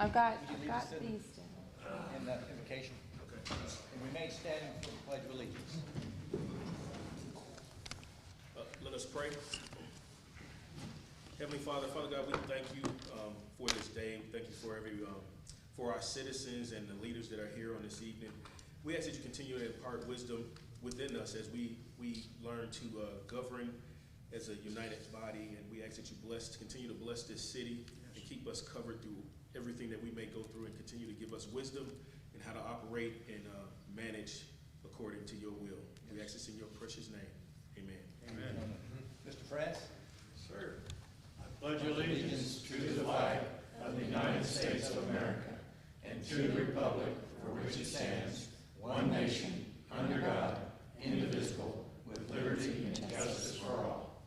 I've got Would you lead us in- these down. in that invocation. Okay. And remain standing for the Pledge of Allegiance. Let us pray. Heavenly Father, Father God, we thank you for this day. We thank you for for our citizens and the leaders that are here on this evening. We ask that you continue to impart wisdom within us as we learn to govern as a united body, and we ask that you continue to bless this city and keep us covered through everything that we may go through, and continue to give us wisdom in how to operate and manage according to your will. We ask this in your precious name. Amen. Amen. Mr. France? Sir. I pledge allegiance to the flag of the United States of America and to the republic for which it stands, one nation, under God, indivisible, with liberty and justice for all.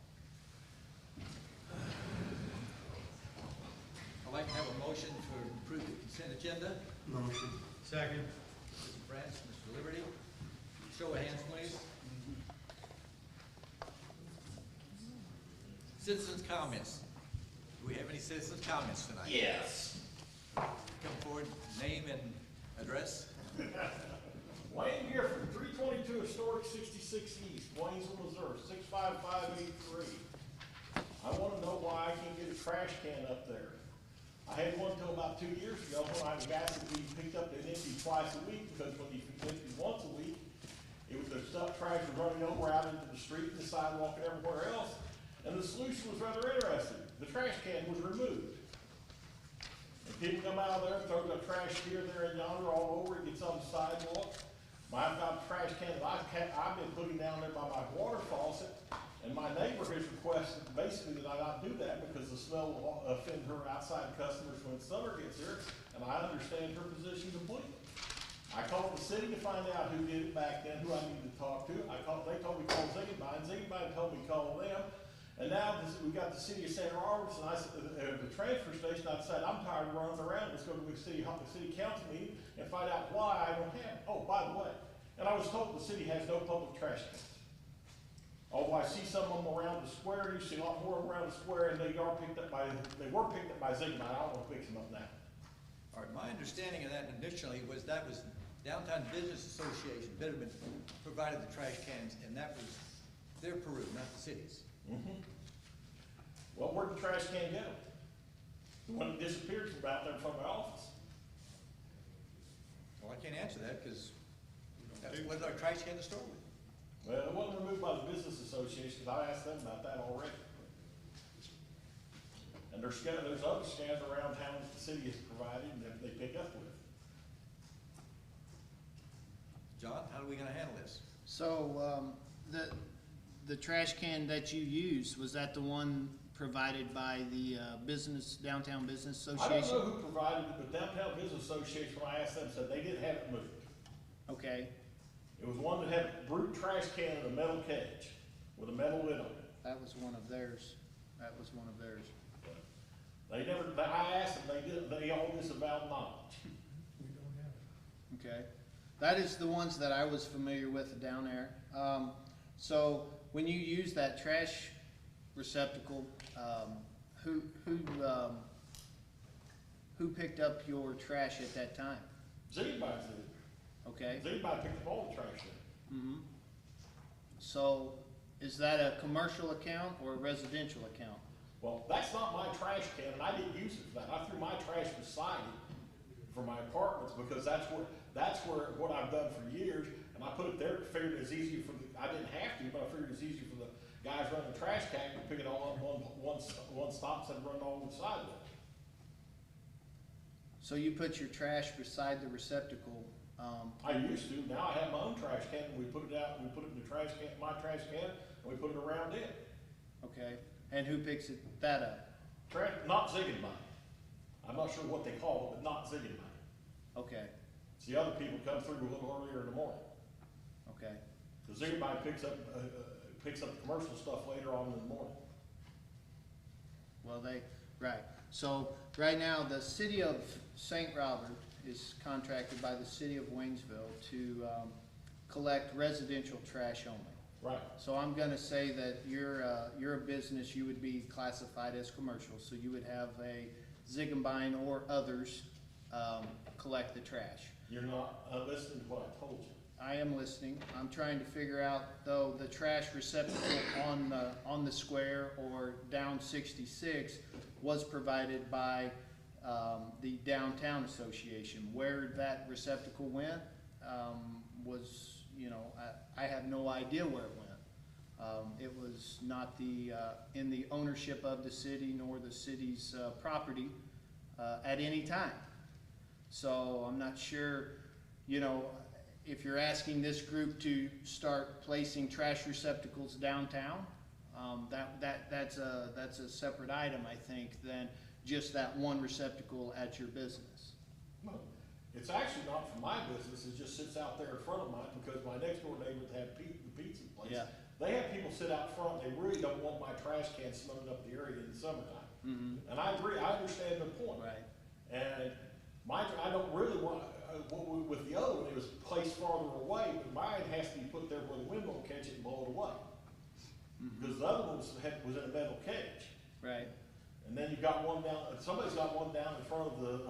I'd like to have a motion to approve the consent agenda. Motion. Second. Mr. France, Mr. Liberty. Show of hands, please. Citizens' comments. Do we have any citizens' comments tonight? Yes. Come forward, name and address. Wayne Gifford, 322 Historic 66 East, Waynesville, Missouri, 65583. I want to know why I can't get a trash can up there. I had one till about 2 years ago when I got it to be picked up and emptied twice a week, because when you emptied once a week, the stuff trash was running over out into the street and the sidewalk and everywhere else. And the solution was rather interesting. The trash can was removed. And people come out of there and throw the trash here, there, and yonder all over. It gets on the sidewalk. I've got a trash can that I've been putting down there by my water faucet, and my neighbor has requested basically that I not do that because the smell will offend her outside customers when summer gets here, and I understand her position completely. I called the city to find out who did it back then, who I needed to talk to. They told me to call Ziggenbein. Ziggenbein told me to call them. And now we got the city of St. Roberts, and I said, the transfer station, I decided I'm tired of running around. Let's go to the city council meeting and find out why I don't have it. Oh, by the way, and I was told the city has no public trash cans. Although I see some of them around the square, you see a lot more around the square, and they were picked up by Ziggenbein. I don't want to fix them up now. All right, my understanding of that initially was that was Downtown Business Association, Bitterman, provided the trash cans, and that was their Peru, not the city's. Mm-hmm. Well, where'd the trash can go? The one that disappeared from out there from my office. Well, I can't answer that because that's what our trash can to store with. Well, it wasn't removed by the business association, I asked them about that already. And there's other scans around town that the city has provided and that they pick up with. John, how are we gonna handle this? So, the trash can that you used, was that the one provided by the Downtown Business I Association? don't know who provided it, but Downtown Business Association, when I asked them, said they didn't have it moved. Okay, It was one that had a brute trash can in a metal cage with a metal lid on it. that was one of theirs. That was one of theirs. I asked them, they all disavowed knowledge. Okay, that is the ones that I was familiar with down there. So when you use that trash receptacle, who picked up your trash at that time? Ziggenbein did. Okay. Ziggenbein picked up all the trash there. Mm-hmm. So is that a commercial account or a residential account? Well, that's not my trash can, and I didn't use it for that. I threw my trash beside it for my apartments because that's where what I've done for years, and I put it there, figured it was easier I didn't have to, but I figured it was easier for the guys running the trash can to pick it all up one stop instead of running all over the sidewalk. So you put your trash beside the receptacle. I used to. Now I have my own trash can, and we put it out, we put it in the trash can, my trash can, and we put it around it. Okay, and who picks that up? Not Ziggenbein. I'm not sure what they call it, but not Ziggenbein. Okay, It's the other people come through a little earlier in the morning. okay, Because Ziggenbein picks up the commercial stuff later on in the morning. well, right. So right now, the city of St. Robert is contracted by the city of Waynesville to collect residential trash only. Right. So I'm gonna say that you're a business, you would be classified as commercial, so you would have a Ziggenbein or others collect the trash. You're not listening to what I told you. I am listening. I'm trying to figure out, though, the trash receptacle on the square or down 66 was provided by the downtown association. Where that receptacle went was, you know, I have no idea where it went. It was not in the ownership of the city nor the city's property at any time. So I'm not sure, you know, if you're asking this group to start placing trash receptacles downtown, that's a separate item, I think, than just that one receptacle at your business. No, it's actually not for my business, it just sits out there in front of mine, because my next door neighbor that had the pizza place, Yeah. they have people sit out front, they really don't want my trash can smelling up the area in the summertime. Mm-hmm. And I agree, I understand the point. Right. And I don't really want, with the other one, it was placed farther away, but mine has to be put there where the wind won't catch it and blow it away. Because the other one was in a metal cage. Right. And then you got one down, somebody's got one down in front of the,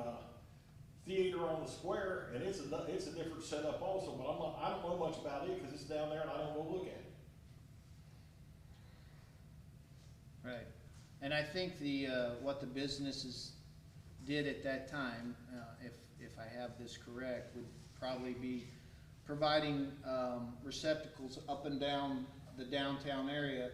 theater on the square, and it's a different setup also, but I don't know much about it, cause it's down there and I don't go look at it. Right. And I think what the businesses did at that time, if I have this correct, would probably be providing receptacles up and down the downtown area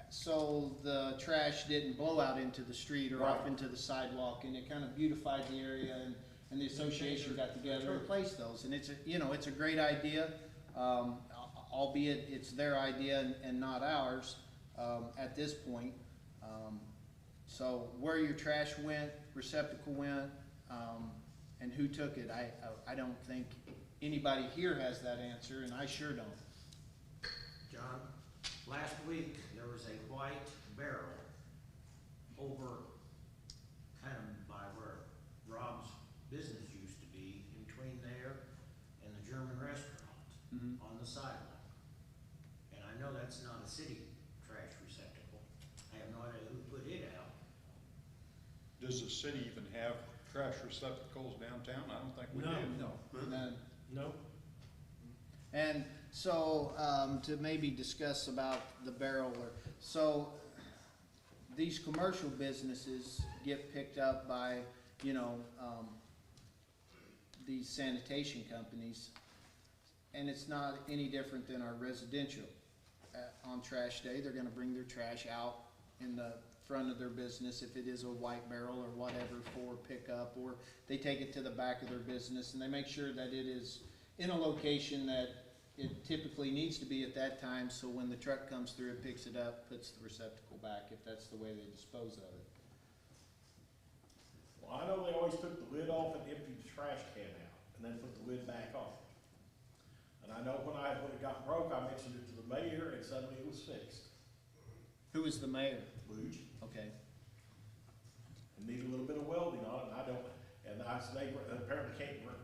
so the trash didn't blow out into the street or off Right. into the sidewalk, and it kind of beautified the area, and the association got together and replaced those. And it's a great idea, albeit it's their idea and not ours at this point. So where your trash went, receptacle went, and who took it, I don't think anybody here has that answer, and I sure don't. John, last week, there was a white barrel over kind of by where Rob's business used to be, in between there and the German restaurant, Mhm. on the sidewalk. And I know that's not a city trash receptacle. I have no idea who put it out. Does the city even have trash receptacles downtown? I don't think we do. No. None. No. And so, to maybe discuss about the barrel, so these commercial businesses get picked up by, you know, these sanitation companies, and it's not any different than our residential. On trash day, they're gonna bring their trash out in the front of their business, if it is a white barrel or whatever, for pickup, or they take it to the back of their business, and they make sure that it is in a location that it typically needs to be at that time, so when the truck comes through, it picks it up, puts the receptacle back, if that's the way they dispose of it. Well, I know they always took the lid off and emptied the trash can out, and then put the lid back on. And I know when it got broke, I mentioned it to the mayor, and suddenly it was fixed. Who is the mayor? Luge. Okay. It needed a little bit of welding on it, and they apparently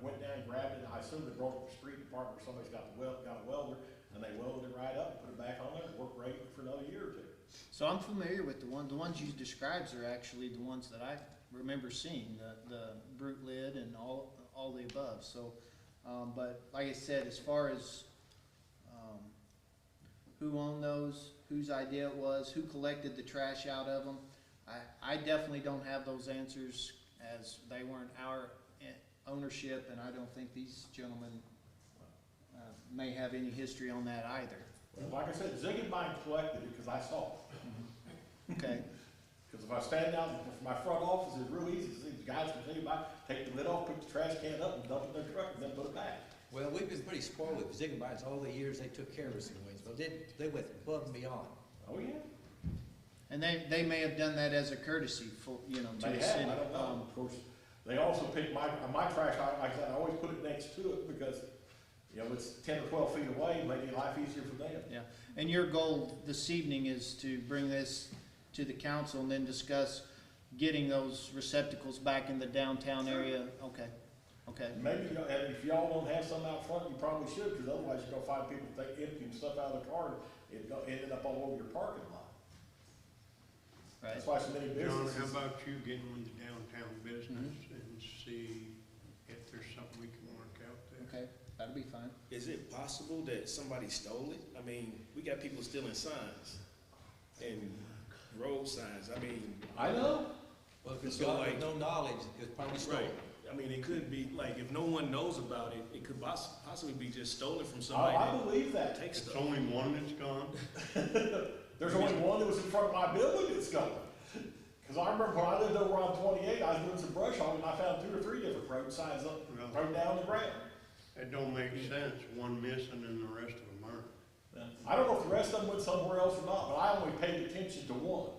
went down and grabbed it, and I assume they brought it to the street department where somebody's got a welder, and they welded it right up, put it back on there, and worked right for another year or two. So I'm familiar with the ones you described are actually the ones that I remember seeing, the brute lid and all the above, so, but like I said, as far as, who owned those, whose idea it was, who collected the trash out of them, I definitely don't have those answers, as they weren't our ownership, and I don't think these gentlemen may have any history on that either. Well, like I said, Ziggenbein collected it, because I saw it. Okay. Because if I stand out in my front office, it's real easy to see the guys from Ziggenbein take the lid off, pick the trash can up, and dump it in their truck, and then put it back. Well, we've been pretty spoiled with Ziggenbeins all the years they took care of us in Waynesville. They went above and beyond. Oh, yeah. And they may have done that as a courtesy for, to They the have, city. I don't know, of course. They also pick my trash, like I said, I always put it next to it, because, it's 10 or 12 feet away, making life easier for them. Yeah, and your goal this evening is to bring this to the council and then discuss getting those receptacles back in the downtown area? Okay, okay. Maybe, and if y'all don't have some out front, you probably should, because otherwise you're gonna find people emptying stuff out of the car, and it ended up all over your parking lot. Right. That's why so many John, businesses. how about you get on the downtown business and see help there. Okay, that'll be fine. Is it possible that somebody stole it? I mean, we got people stealing signs and road signs. I mean, I know. Well, if it's So, got like- no knowledge, it's probably stolen. right. I mean, it could be, like, if no one knows about it, it could possibly be just stolen from I somebody believe that that. takes It's stuff. only one that's gone. There's only one that was in front of my building that's gone. Cause I remember when I lived over on 28, I was doing some brush hogging, and I found 2 or 3 different road signs up, Well- thrown down the ground. It don't make sense, one missing and the rest of them aren't. I don't know if the rest of them went somewhere else or not, but I only paid attention to one.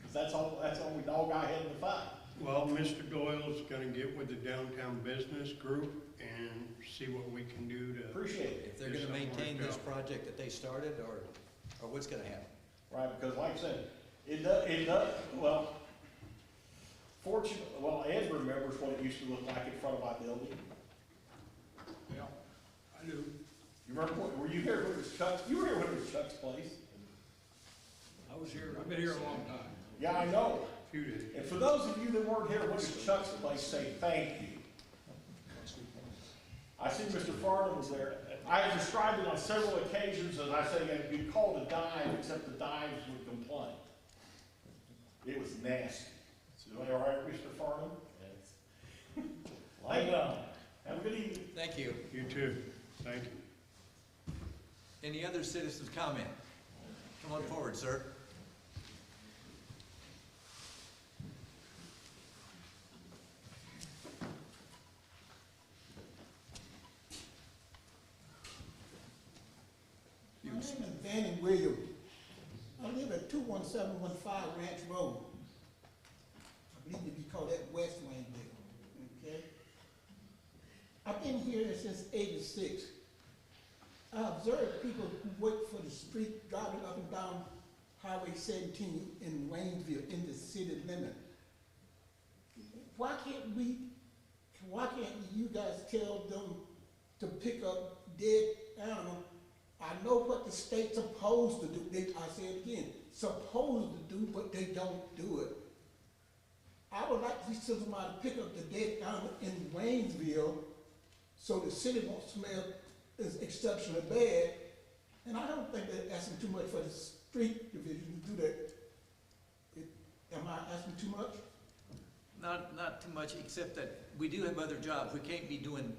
Cause that's the only dog I had in the fight. Well, Mr. Doyle's gonna get with the downtown business group and see what we can do to. Appreciate it. If they're There's gonna something maintain worked this out. project that they started, or what's gonna happen? Right, because like I said, it does, well, Ed remembers what it used to look like in front of my building. Yeah, I do. You remember, were you here when it was Chuck's, you were here when it was Chuck's place? I was here, I've been here a long time. Yeah, I know. Few days. And for those of you that weren't here when it was Chuck's place, say thank you. I see Mr. Farnham was there. I have described it on several occasions as I say it'd be called a dive, except the dives would complain. It was nasty. So, all right, Mr. Farnham? Yes. Lay down. Have a good evening. Thank you. You too, thank you. Any other citizens comment? Come on forward, sir. My name is Danny Williams. I live at 21715 Ranch Road. I believe it be called that West Waynesville, okay? I've been here since '86. I observed people who work for the street driving up and down Highway 17 in Waynesville, in the city limit. Why can't you guys tell them to pick up dead animals? I know what the state's supposed to do. I say it again, supposed to do, but they don't do it. I would like to see somebody pick up the dead animal in Waynesville so the city won't smell as exceptionally bad. And I don't think they're asking too much for the street division to do that. Am I asking too much? Not too much, except that we do have other jobs. We can't be doing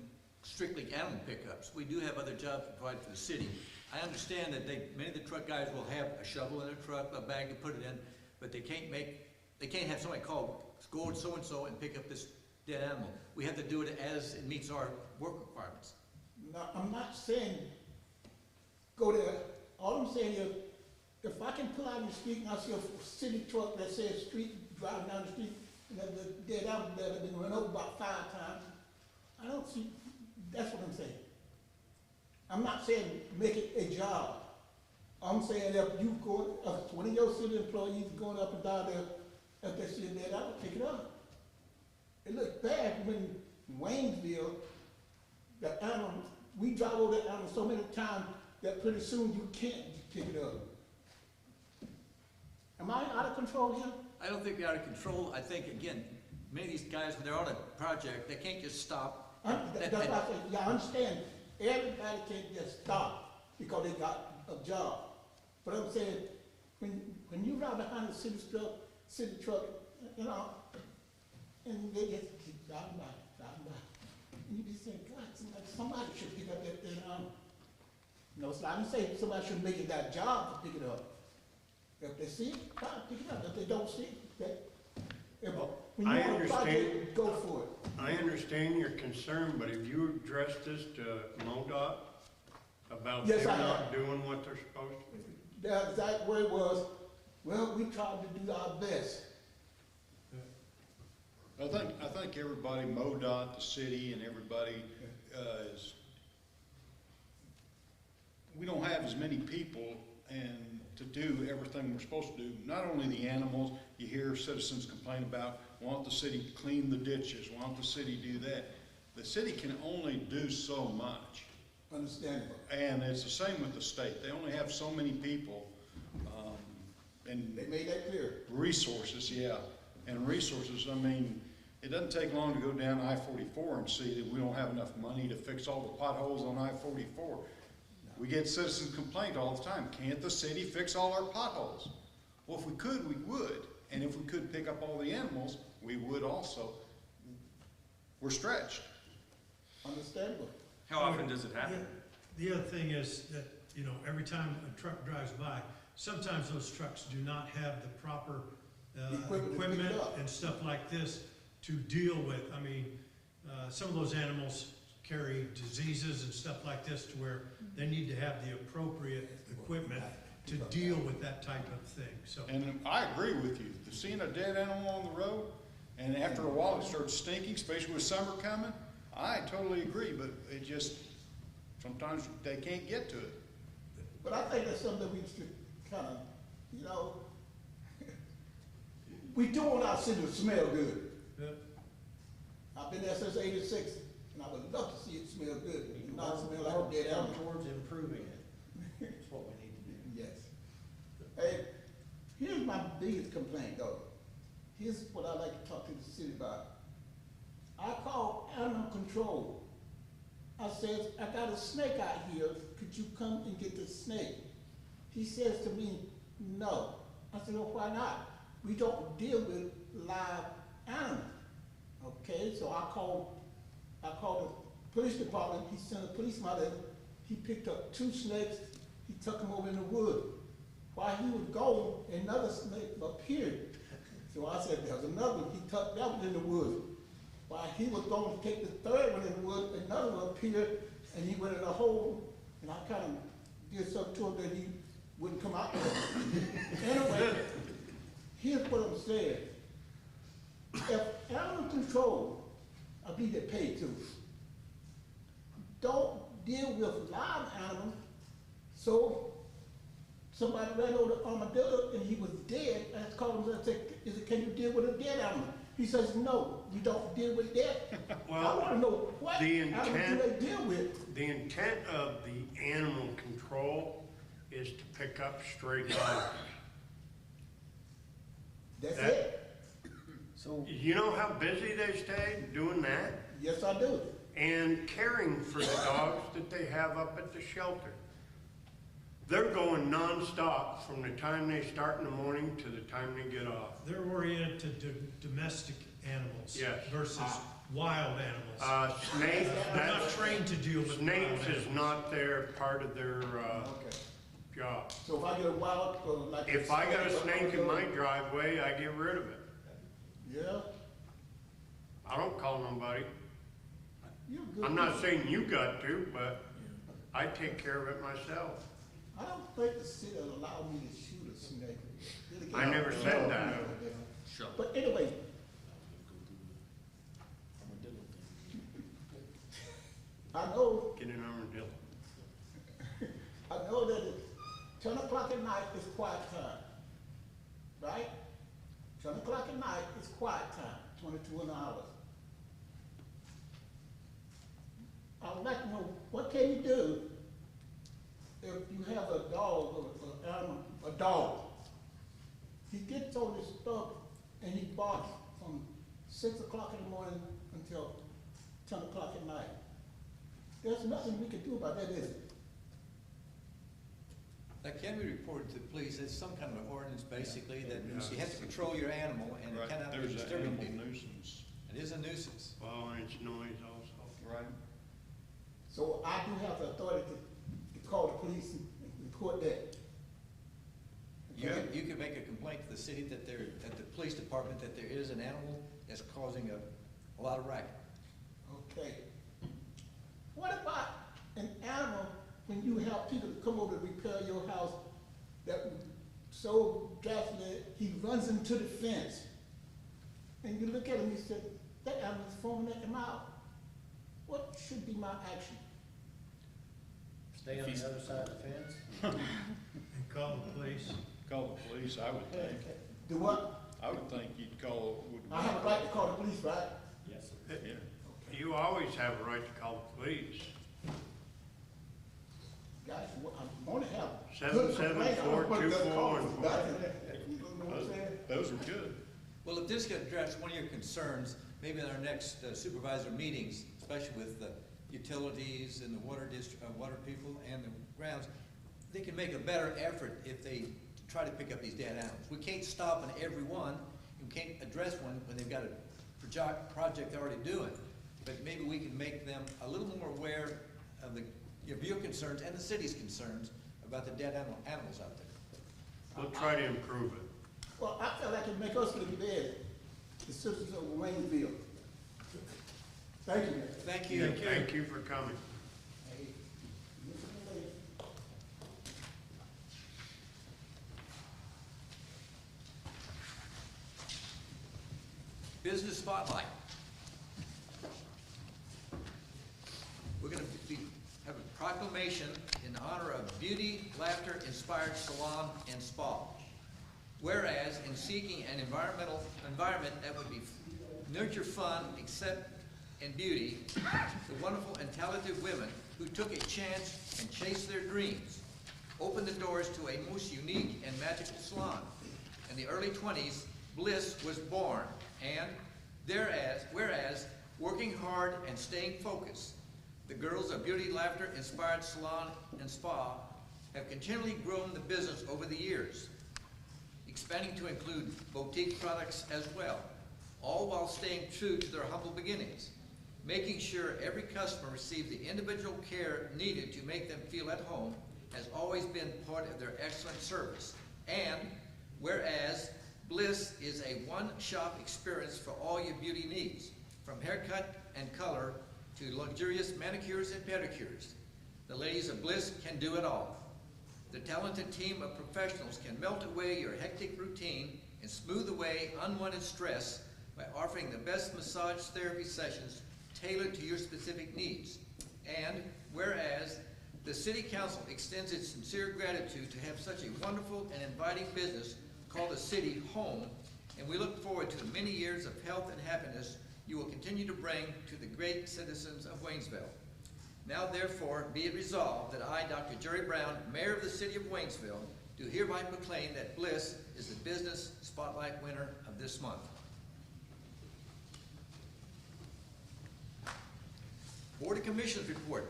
strictly animal pickups. We do have other jobs to provide for the city. I understand that many of the truck guys will have a shovel in their truck, a bag to put it in, but they can't have somebody call, go to so-and-so and pick up this dead animal. We have to do it as it meets our work requirements. No, I'm not saying go there. All I'm saying is, if I can pull out in the street and I see a city truck that says street, driving down the street, and there's a dead animal that has been run over about 5 times, I don't see, that's what I'm saying. I'm not saying make it a job. I'm saying if you go, if one of your city employees going up and down there, if they see a dead animal, pick it up. It looks bad when Waynesville, the animal, we drive over that animal so many times that pretty soon you can't pick it up. Am I out of control here? I don't think we're out of control. I think, again, many of these guys, when they're on a project, they can't just stop. That's why I say, yeah, I understand, everybody can't just stop because they got a job. But I'm saying, when you ride behind a city truck, you know, and they just keep driving by, and you be saying, God, somebody should pick up that thing. No, so I didn't say somebody should make it that job to pick it up. If they see it, fine, pick it up. If they don't see it, when I you want a project, understand. go for it. I understand your concern, but have you addressed this to MoDOT about Yes, them I not have. doing what they're supposed to? The exact word was, well, we tried to do our best. I think everybody, MoDOT, the city, and everybody we don't have as many people and to do everything we're supposed to do. Not only the animals, you hear citizens complain about, want the city to clean the ditches, want the city to do that. The city can only do so much. Understandable. And it's the same with the state. They only have so many people, and They made that clear. resources, yeah. And resources, I mean, It doesn't take long to go down I-44 and see that we don't have enough money to fix all the potholes on I-44. We get citizen complaint all the time, can't the city fix all our potholes? Well, if we could, we would, and if we could pick up all the animals, we would also. We're stretched. Understandable. How often does it happen? The other thing is that, you know, every time a truck drives by, sometimes those trucks do not have the proper Equipment to pick it equipment up. and stuff like this to deal with. I mean, some of those animals carry diseases and stuff like this to where they need to have the appropriate equipment to deal with that type of thing, so. And I agree with you, seeing a dead animal on the road, and after a while it starts stinking, especially with summer coming, I totally agree, but it just, sometimes they can't get to it. But I think that's something we should kind of, you know, we do want our city to smell good. Yeah. I've been there since '86, and I would love to see it smell good, and not smell like a dead Work animal. towards improving it. That's what we need to do. Yes. Hey, here's my biggest complaint though. Here's what I like to talk to the city about. I called animal control. I says, I got a snake out here, could you come and get the snake? He says to me, no. I said, well, why not? We don't deal with live animals. Okay, so I called the police department, he sent a policeman out there, he picked up 2 snakes, he took them over in the woods. While he was gone, another snake appeared. So I said, there's another one, he tucked that one in the woods. While he was going to take the 3rd one in the woods, another one appeared, and he went in a hole, and I kind of did something to him that he wouldn't come out there. Anyway, here's what I'm saying. If animal control, I believe they pay too, don't deal with live animals, so somebody ran over the armadillo and he was dead, and I called him and said, can you deal with a dead animal? He says, no, we don't deal with that. I wanna know what the animal do intent- they deal with? The intent of the animal control is to pick up stray dogs. That's That- it. So, You know how busy they stay doing that? Yes, I do. And caring for the dogs that they have up at the shelter. They're going nonstop from the time they start in the morning to the time they get off. They're oriented to domestic animals Yes. versus wild animals. Snake, They're not that's, trained to deal with wild snakes is animals. not their, part of their, Okay. job. So if I get a wild, like. If I got a snake in my armadillo- driveway, I get rid of it. Yeah, I don't call nobody. you're good. I'm not saying you got to, but I take care of it myself. I don't think the city will allow me to shoot a snake. I never said that. But anyway. I know, Get an armadillo. I know that it's 10 o'clock at night is quiet time, right? 10 o'clock at night is quiet time, 22 hours. I would like to know, what can you do if you have a dog or an animal, a dog? He gets on his stuff and he barks from 6 o'clock in the morning until 10 o'clock at night. There's nothing we can do about that, is there? That can be reported to the police. It's some kind of an ordinance, basically, that you have to control your animal, and it cannot be There's an disturbing animal people. nuisance. It is a nuisance. Well, and it's noise also. Right. So I do have the authority to call the police and report that. You can make a complaint to the city that at the police department, that there is an animal that's causing a lot of racket. Okay. What about an animal, when you have people to come over to repair your house, that so drastically, he runs into the fence, and you look at him, you say, that animal's foaming at the mouth. What should be my action? Stay on the other side of the fence. And call the police. Call the police, I would think. Do what? I would think you'd call. I have a right to call the police, right? Yes, sir. Yeah. You always have a right to call the police. Guys, I want to have good complaint. I don't want to just call 774-2414. somebody. You know what I'm saying? Those are good. Well, if this could address one of your concerns, maybe in our next supervisor meetings, especially with the utilities and the water water people and the grounds, they can make a better effort if they try to pick up these dead animals. We can't stop on every one, and we can't address one when they've got a project they're already doing. But maybe we can make them a little more aware of your concerns and the city's concerns about the dead animals out there. We'll try to improve it. Well, I feel like it make us look bad, the citizens of Waynesville. Thank you. Thank you. Thank you for coming. Hey, listen to me. Business Spotlight. We're going to have a proclamation in honor of Beauty, Laughter Inspired Salon and Spa. Whereas in seeking an environment that would be nurture fun, accept, and beauty, the wonderful and talented women who took a chance and chased their dreams opened the doors to a most unique and magical salon. In the early 20s, Bliss was born, and whereas working hard and staying focused, the girls of Beauty, Laughter Inspired Salon and Spa have continually grown the business over the years, expanding to include boutique products as well, all while staying true to their humble beginnings, making sure every customer receives the individual care needed to make them feel at home has always been part of their excellent service. And whereas Bliss is a one-shop experience for all your beauty needs, from haircut and color to luxurious manicures and pedicures, the ladies of Bliss can do it all. The talented team of professionals can melt away your hectic routine and smooth away unwanted stress by offering the best massage therapy sessions tailored to your specific needs. And whereas the City Council extends its sincere gratitude to have such a wonderful and inviting business called the city home, and we look forward to the many years of health and happiness you will continue to bring to the great citizens of Waynesville. Now therefore be it resolved that I, Dr. Jerry Brown, Mayor of the City of Waynesville, do hereby proclaim that Bliss is the Business Spotlight winner of this month. Board of Commissioners report.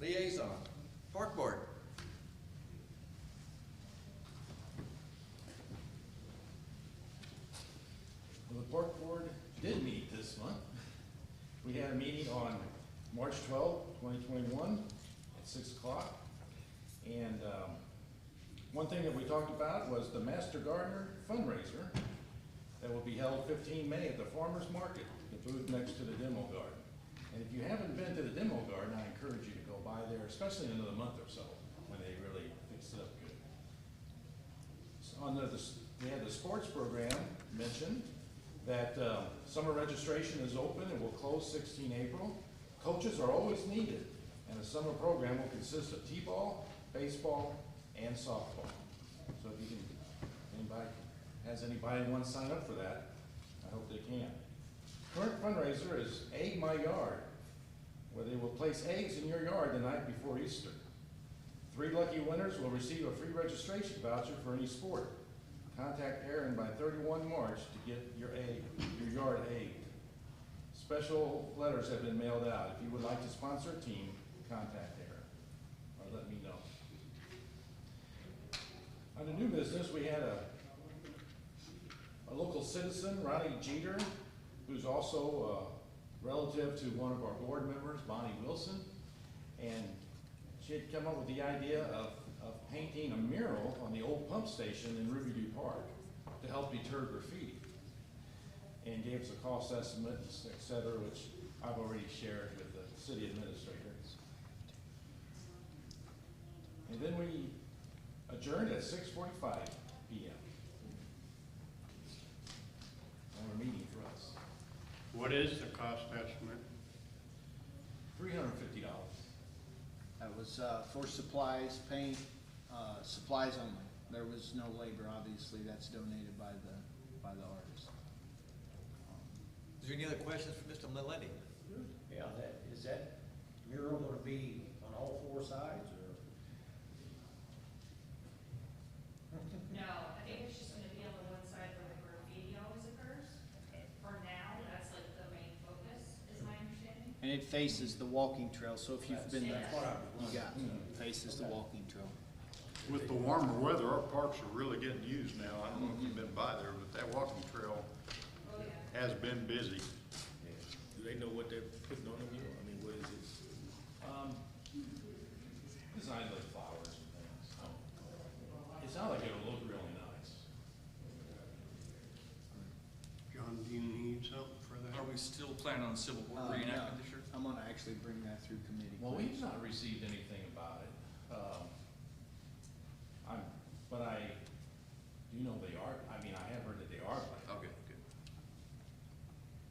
Liaison. Park Board. Well, the Park Board did meet this month. We had a meeting on March 12th, 2021 at 6 o'clock. And one thing that we talked about was the Master Gardener fundraiser that will be held 15 May at the Farmers Market, the booth next to the demo garden. And if you haven't been to the demo garden, I encourage you to go by there, especially in another month or so, when they really fix it up good. So we had the sports program mentioned, that summer registration is open and will close 16 April. Coaches are always needed, and the summer program will consist of t-ball, baseball, and softball. So if anybody wants to sign up for that, I hope they can. Current fundraiser is Egg My Yard, where they will place eggs in your yard the night before Easter. 3 lucky winners will receive a free registration voucher for any sport. Contact Aaron by 31 March to get your yard egged. Special letters have been mailed out. If you would like to sponsor a team, contact Aaron or let me know. Under new business, we had a local citizen, Ronnie Jeter, who's also a relative to one of our board members, Bonnie Wilson, and she had come up with the idea of painting a mural on the old pump station in Rubyview Park to help deter graffiti, and gave us a cost estimate, et cetera, which I've already shared with the city administrator. And then we adjourned at 6:45 p.m. Our meeting for us. What is the cost estimate? $350. That was for supplies, paint, supplies only. There was no labor, obviously, that's donated by the artist. Is there any other questions for Mr. Meletti? Yeah, is that mural gonna be on all 4 sides, or? No, I think it's just gonna be on the one side where the graffiti always occurs. and it faces the walking trail, so if you've been there, you got it, faces the walking trail. With the warmer weather, our parks are really getting used now. I don't know if you've been by there, but that walking trail has been busy. Do they know what they're putting on them? I mean, what is it? Design like flowers and things. It sounds like it'll look really nice. John, do you need something for that? Are we still planning on Civil War reenactment this year? I'm gonna actually bring that through committee. Well, we've not received anything about it. But I do know they are, I mean, I have heard that they are planning. Okay, good.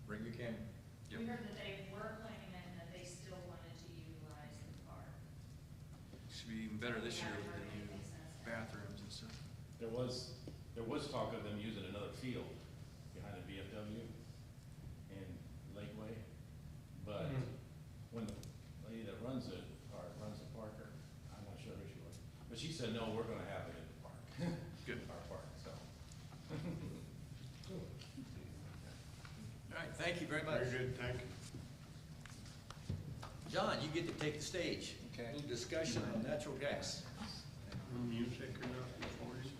Bring your camera. Yep. We heard that they were planning it and that they still wanted to utilize the park. Should be even better this year with the new bathrooms and stuff. There was talk of them using another field behind the VFW in Lakeway, but when the lady that runs it, or runs the park, or I'm not sure who she was, but she said, no, we're gonna have it in the park. Good. Our park, so. All right, thank you very much. Very good, thank you. John, you get to take the stage. Okay. A little discussion on natural gas. Music or nothing for you?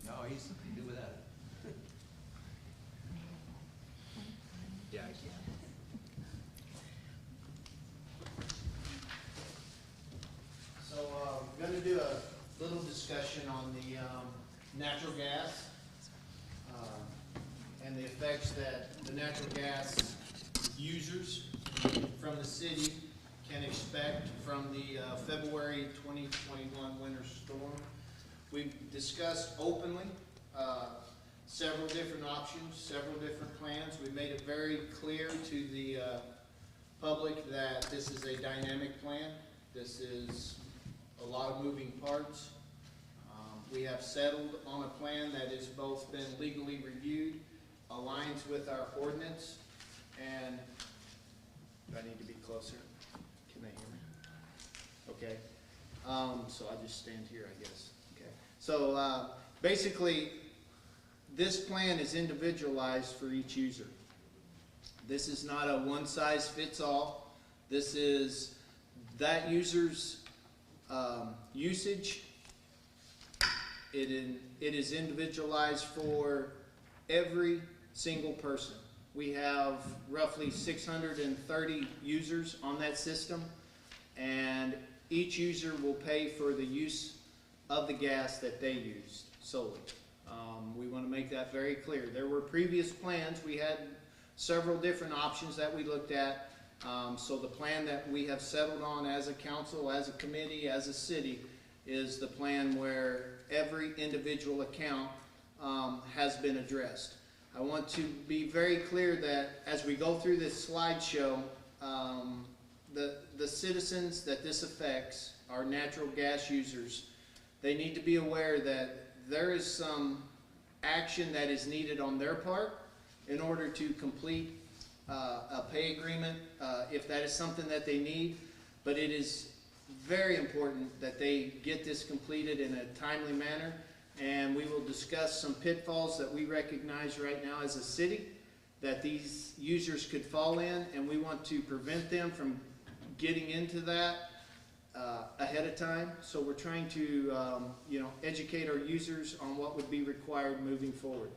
No, he can do without it. Yeah, I can. So, we're gonna do a little discussion on the, natural gas, and the effects that the natural gas users from the city can expect from the, February 2021 winter storm. We've discussed openly, several different options, several different plans. We made it very clear to the, public that this is a dynamic plan. This is a lot of moving parts. We have settled on a plan that has both been legally reviewed, aligns with our ordinance, and, do I need to be closer? Can they hear me? Okay. So I just stand here, I guess. Okay. So, basically, this plan is individualized for each user. This is not a one-size-fits-all. This is that user's usage. It is individualized for every single person. We have roughly 630 users on that system, and each user will pay for the use of the gas that they use solely. We want to make that very clear. There were previous plans. We had several different options that we looked at. So the plan that we have settled on as a council, as a committee, as a city, is the plan where every individual account has been addressed. I want to be very clear that as we go through this slideshow, the citizens that this affects are natural gas users. They need to be aware that there is some action that is needed on their part in order to complete a pay agreement, if that is something that they need. But it is very important that they get this completed in a timely manner, and we will discuss some pitfalls that we recognize right now as a city that these users could fall in, and we want to prevent them from getting into that ahead of time. So we're trying to educate our users on what would be required moving forward.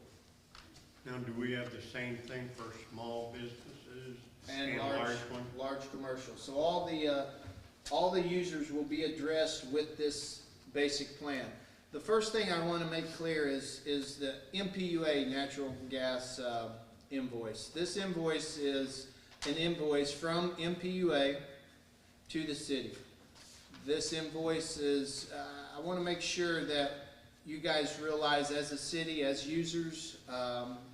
Now, do we have the same thing for small businesses And large ones? large commercial. So all the users will be addressed with this basic plan. The first thing I want to make clear is the MPUA natural gas invoice. This invoice is an invoice from MPUA to the city. This invoice is, I want to make sure that you guys realize as a city, as users,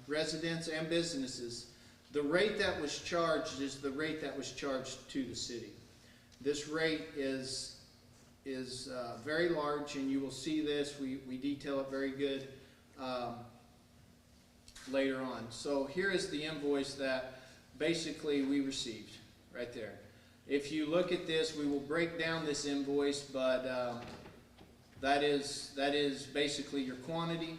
residents and businesses, the rate that was charged is the rate that was charged to the city. This rate is very large, and you will see this. We detail it very good later on. So here is the invoice that basically we received right there. If you look at this, we will break down this invoice, but that is basically your quantity.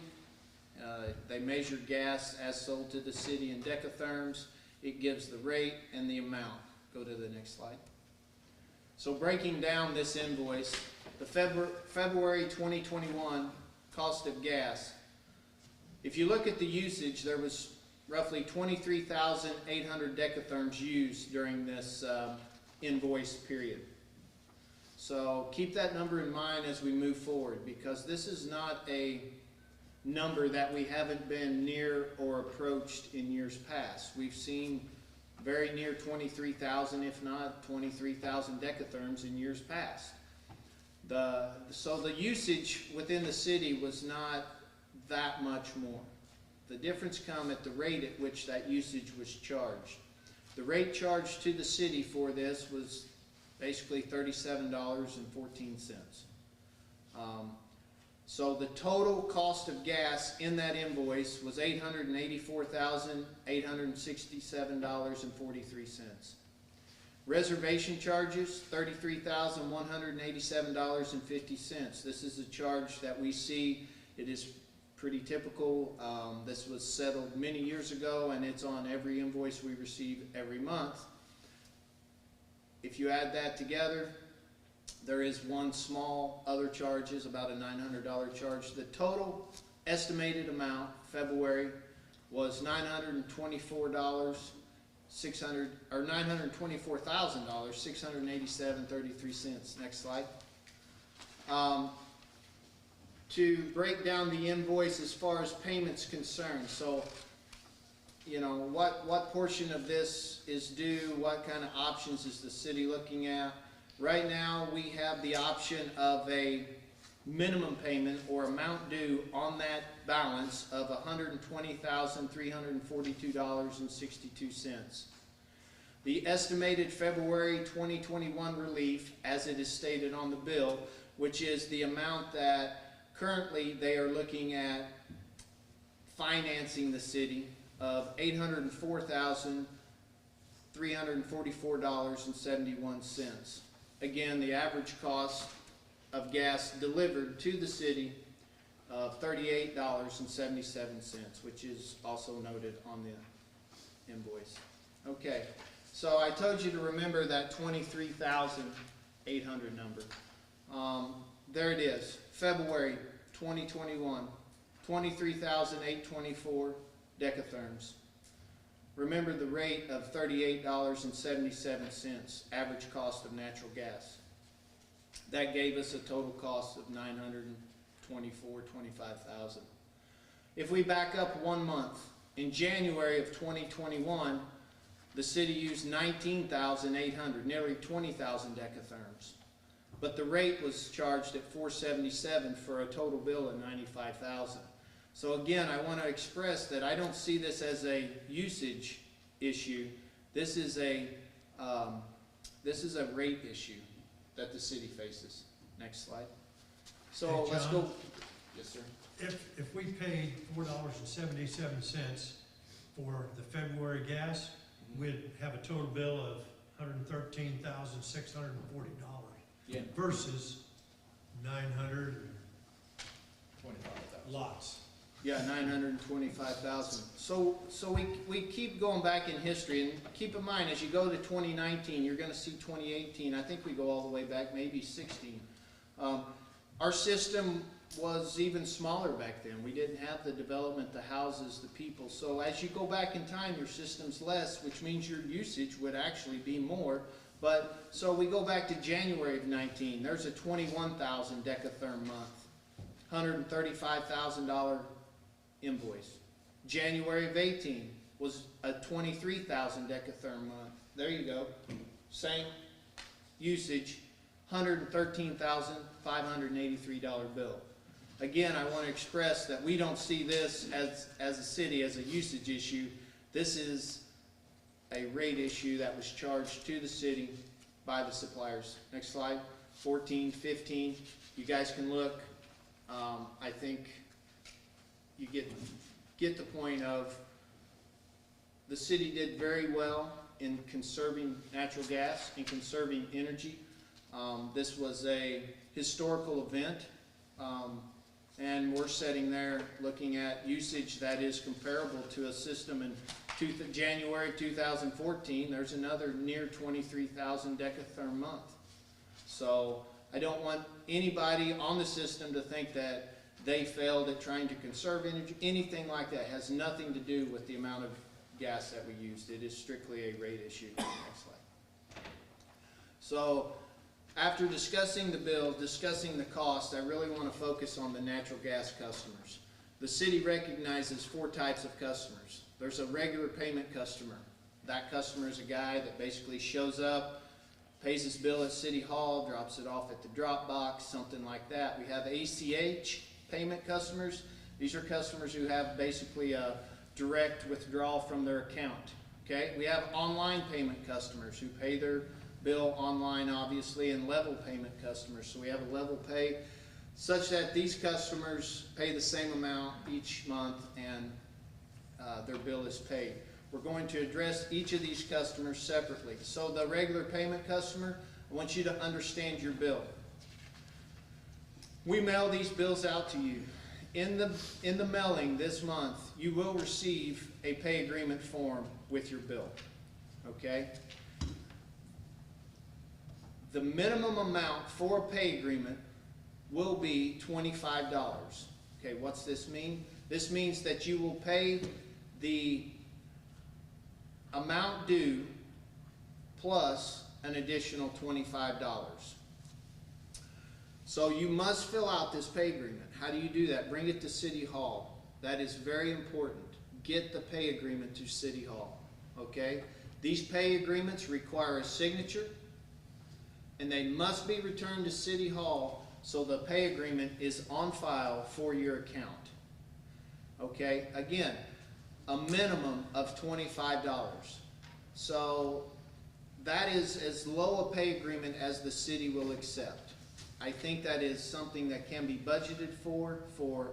They measure gas as sold to the city in decatherms. It gives the rate and the amount go to the next slide. So breaking down this invoice, the February 2021 cost of gas. If you look at the usage, there was roughly 23,800 decatherms used during this invoice period. So keep that number in mind as we move forward, because this is not a number that we haven't been near or approached in years past. We've seen very near 23,000, if not 23,000 decatherms in years past. So the usage within the city was not that much more. The difference come at the rate at which that usage was charged. The rate charged to the city for this was basically $37.14. So the total cost of gas in that invoice was $884,867.43. Reservation charges, $33,187.50. This is a charge that we see. It is pretty typical. This was settled many years ago, and it's on every invoice we receive every month. If you add that together, there is one small other charges, about a $900 charge. The total estimated amount, February, was $924,687.33. Next slide. To break down the invoice as far as payments concerned, so you know what portion of this is due, what kind of options is the city looking at. Right now we have the option of a minimum payment or amount due on that balance of $120,342.62. The estimated February 2021 relief, as it is stated on the bill, which is the amount that currently they are looking at financing the city, of $804,344.71. Again, the average cost of gas delivered to the city of $38.77, which is also noted on the invoice. Okay, so I told you to remember that 23,800 number. There it is, February 2021, 23,824 decatherms. Remember the rate of $38.77 average cost of natural gas. That gave us a total cost of $925,000. If we back up 1 month, in January of 2021, the city used 19,800, nearly 20,000 decatherms. But the rate was charged at $477 for a total bill of $95,000. So again, I want to express that I don't see this as a usage issue. This is a rate issue that the city faces. Next slide. So Hey, let's John? go. Yes, sir. If we paid $4.77 for the February gas, we'd have a total bill of $113,640 Yeah. versus 900 $25,000. lots. Yeah, 925,000. So we keep going back in history, and keep in mind, as you go to 2019, you're going to see 2018. I think we go all the way back, maybe 16. Our system was even smaller back then. We didn't have the development, the houses, the people. So as you go back in time, your system's less, which means your usage would actually be more. But so we go back to January of 19. There's a 21,000 decatherm month, $135,000 invoice. January of 18 was a 23,000 decatherm month. There you go. Same usage, $113,583 bill. Again, I want to express that we don't see this as a city as a usage issue. This is a rate issue that was charged to the city by the suppliers. Next slide. 14, 15. You guys can look. I think you get the point of the city did very well in conserving natural gas and conserving energy. This was a historical event, and we're sitting there looking at usage that is comparable to a system in January 2014, there's another near 23,000 decatherm month. So I don't want anybody on the system to think that they failed at trying to conserve energy, anything like that. It has nothing to do with the amount of gas that we used. It is strictly a rate issue. Next slide. So after discussing the bill, discussing the cost, I really want to focus on the natural gas customers. The city recognizes 4 types of customers. There's a regular payment customer. That customer is a guy that basically shows up, pays his bill at City Hall, drops it off at the drop box, something like that. We have ACH payment customers. These are customers who have basically a direct withdrawal from their account. Okay? We have online payment customers who pay their bill online, obviously, and level payment customers. So we have a level pay such that these customers pay the same amount each month and their bill is paid. We're going to address each of these customers separately. So the regular payment customer, I want you to understand your bill. We mail these bills out to you. In the mailing this month, you will receive a pay agreement form with your bill. Okay? The minimum amount for a pay agreement will be $25. Okay, what's this mean? This means that you will pay the amount due plus an additional $25. So you must fill out this pay agreement. How do you do that? Bring it to City Hall. That is very important. Get the pay agreement to City Hall. Okay? These pay agreements require a signature, and they must be returned to City Hall so the pay agreement is on file for your account. Okay? Again, a minimum of $25. So that is as low a pay agreement as the city will accept. I think that is something that can be budgeted for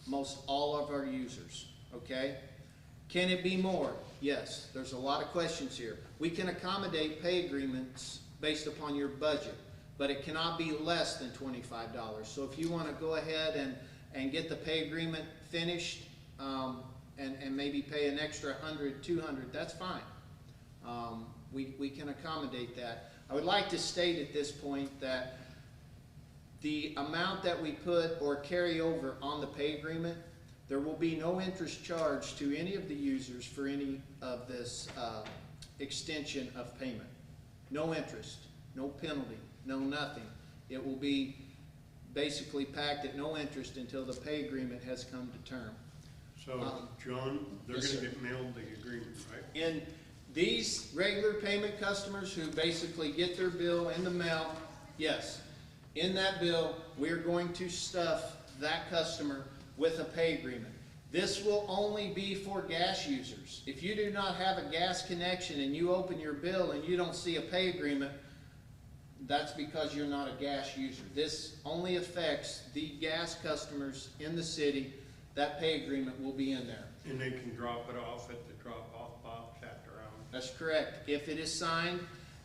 most all of our users. Okay? Can it be more? Yes. There's a lot of questions here. We can accommodate pay agreements based upon your budget, but it cannot be less than $25. So if you want to go ahead and get the pay agreement finished and maybe pay an extra $100, $200, that's fine. We can accommodate that. I would like to state at this point that the amount that we put or carry over on the pay agreement, there will be no interest charged to any of the users for any of this extension of payment. No interest, no penalty, no nothing. It will be basically packed at no interest until the pay agreement has come to term. So, John, they're Yes, gonna sir. get mailed the agreement, right? In these regular payment customers who basically get their bill in the mail, yes, in that bill, we're going to stuff that customer with a pay agreement. This will only be for gas users. If you do not have a gas connection and you open your bill and you don't see a pay agreement, that's because you're not a gas user. This only affects the gas customers in the city. That pay agreement will be in there. And they can drop it off at the drop-off box after hours. That's correct. If it is signed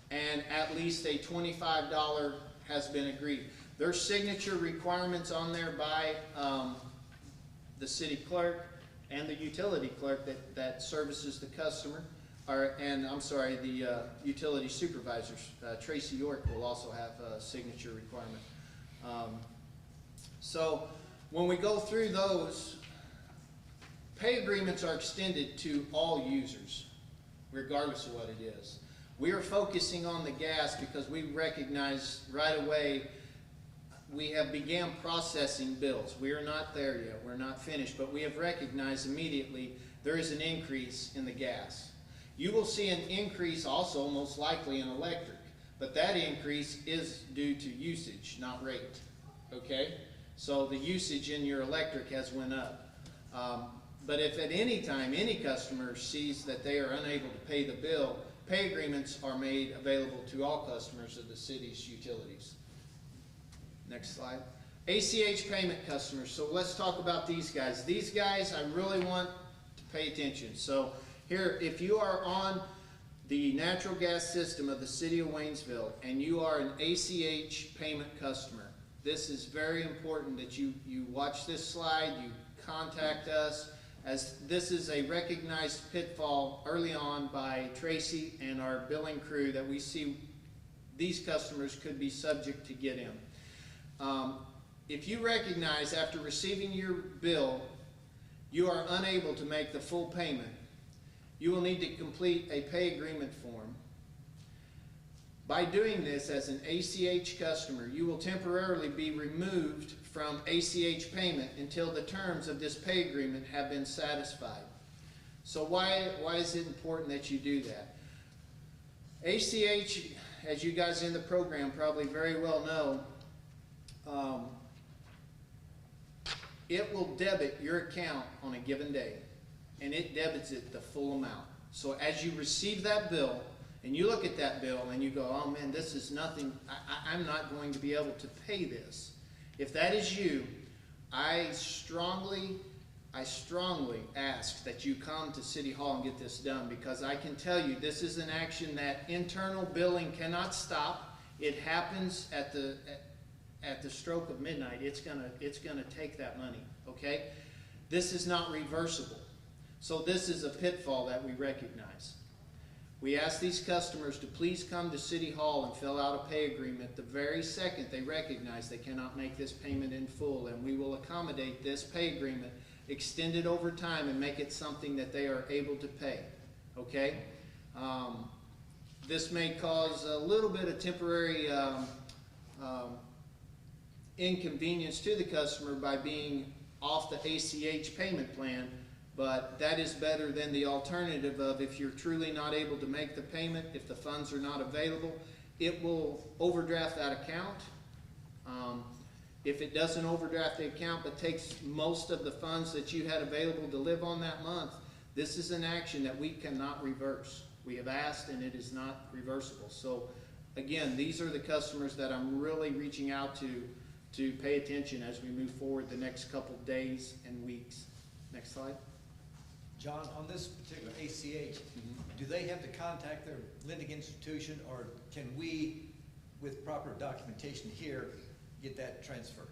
and at least a $25 has been agreed. There's signature requirements on there by the city clerk and the utility clerk that services the customer, the utility supervisors. Tracy York will also have a signature requirement. So when we go through those, pay agreements are extended to all users, regardless of what it is. We are focusing on the gas because we recognize right away we have began processing bills. We are not there yet. We're not finished, but we have recognized immediately there is an increase in the gas. You will see an increase also most likely in electric, but that increase is due to usage, not rate. Okay? So the usage in your electric has went up. But if at any time any customer sees that they are unable to pay the bill, pay agreements are made available to all customers of the city's utilities. Next slide. ACH payment customers. So let's talk about these guys. These guys I really want to pay attention. So here, if you are on the natural gas system of the city of Waynesville and you are an ACH payment customer, this is very important that you watch this slide, you contact us, as this is a recognized pitfall early on by Tracy and our billing crew that we see these customers could be subject to get in. If you recognize after receiving your bill, you are unable to make the full payment, you will need to complete a pay agreement form. By doing this as an ACH customer, you will temporarily be removed from ACH payment until the terms of this pay agreement have been satisfied. So why is it important that you do that? ACH, as you guys in the program probably very well know, it will debit your account on a given day, and it debits it the full amount. So as you receive that bill, and you look at that bill and you go, oh man, this is nothing, I'm not going to be able to pay this. If that is you, I strongly ask that you come to City Hall and get this done, because I can tell you this is an action that internal billing cannot stop. It happens at the stroke of midnight. It's gonna take that money, okay? This is not reversible. So this is a pitfall that we recognize. We ask these customers to please come to City Hall and fill out a pay agreement the very second they recognize they cannot make this payment in full, and we will accommodate this pay agreement, extend it over time, and make it something that they are able to pay, okay? This may cause a little bit of temporary inconvenience to the customer by being off the ACH payment plan, but that is better than the alternative of, if you're truly not able to make the payment, if the funds are not available, it will overdraft that account. If it doesn't overdraft the account but takes most of the funds that you had available to live on that month, this is an action that we cannot reverse. We have asked, and it is not reversible. So again, these are the customers that I'm really reaching out to pay attention as we move forward the next couple days and weeks. Next slide. John, on this particular ACH, do they have to contact their lending institution, or can we, with proper documentation here, get that transferred?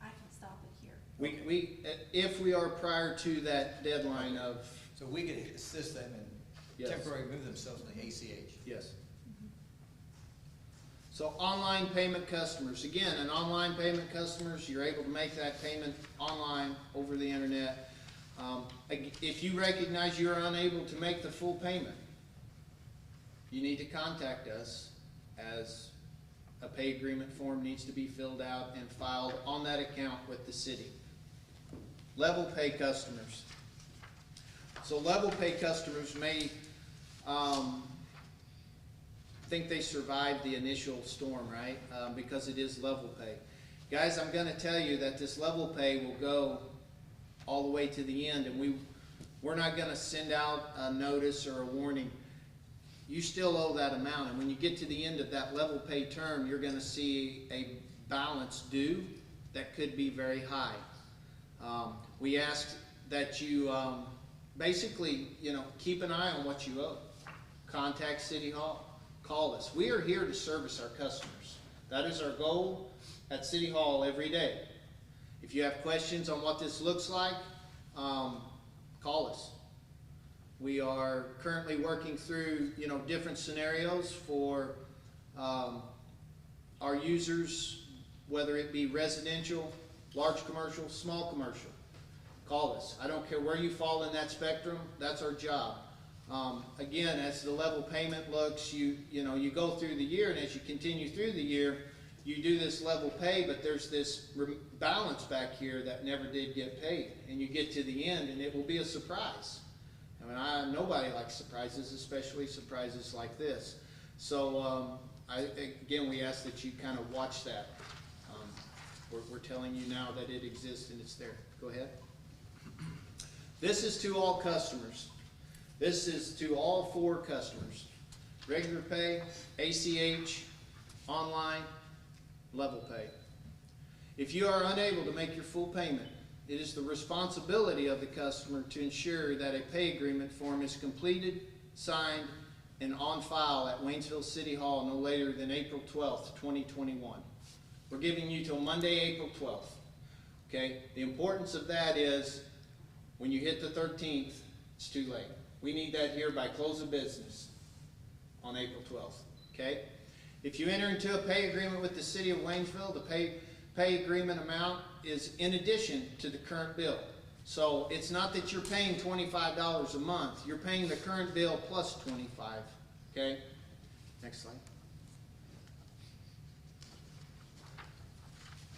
I can stop it here. We if we are prior to that deadline of, So we could assist them and Yes. temporarily move themselves in the ACH? yes. So online payment customers, again, an online payment customers, you're able to make that payment online over the internet. If you recognize you're unable to make the full payment, you need to contact us, as a pay agreement form needs to be filled out and filed on that account with the city. Level pay customers. So level pay customers may think they survived the initial storm, right? Because it is level pay. Guys, I'm going to tell you that this level pay will go all the way to the end, and we're not going to send out a notice or a warning. You still owe that amount, and when you get to the end of that level pay term, you're going to see a balance due that could be very high. We ask that you basically, keep an eye on what you owe. Contact City Hall. Call us. We are here to service our customers. That is our goal at City Hall every day. If you have questions on what this looks like, call us. We are currently working through, different scenarios for our users, whether it be residential, large commercial, small commercial. Call us. I don't care where you fall in that spectrum. That's our job. Again, as the level payment looks, you go through the year, and as you continue through the year, you do this level pay, but there's this balance back here that never did get paid, and you get to the end, and it will be a surprise. Nobody likes surprises, especially surprises like this. So again, we ask that you kind of watch that. We're telling you now that it exists and it's there. Go ahead. This is to all customers. This is to all 4 customers. Regular pay, ACH, online, level pay. If you are unable to make your full payment, it is the responsibility of the customer to ensure that a pay agreement form is completed, signed, and on file at Waynesville City Hall no later than April 12th, 2021. We're giving you till Monday, April 12th. Okay? The importance of that is When you hit the 13th, it's too late. We need that here by close of business on April 12th, okay? If you enter into a pay agreement with the city of Waynesville, the pay agreement amount is in addition to the current bill. So it's not that you're paying $25 a month, you're paying the current bill plus 25, okay? Next slide.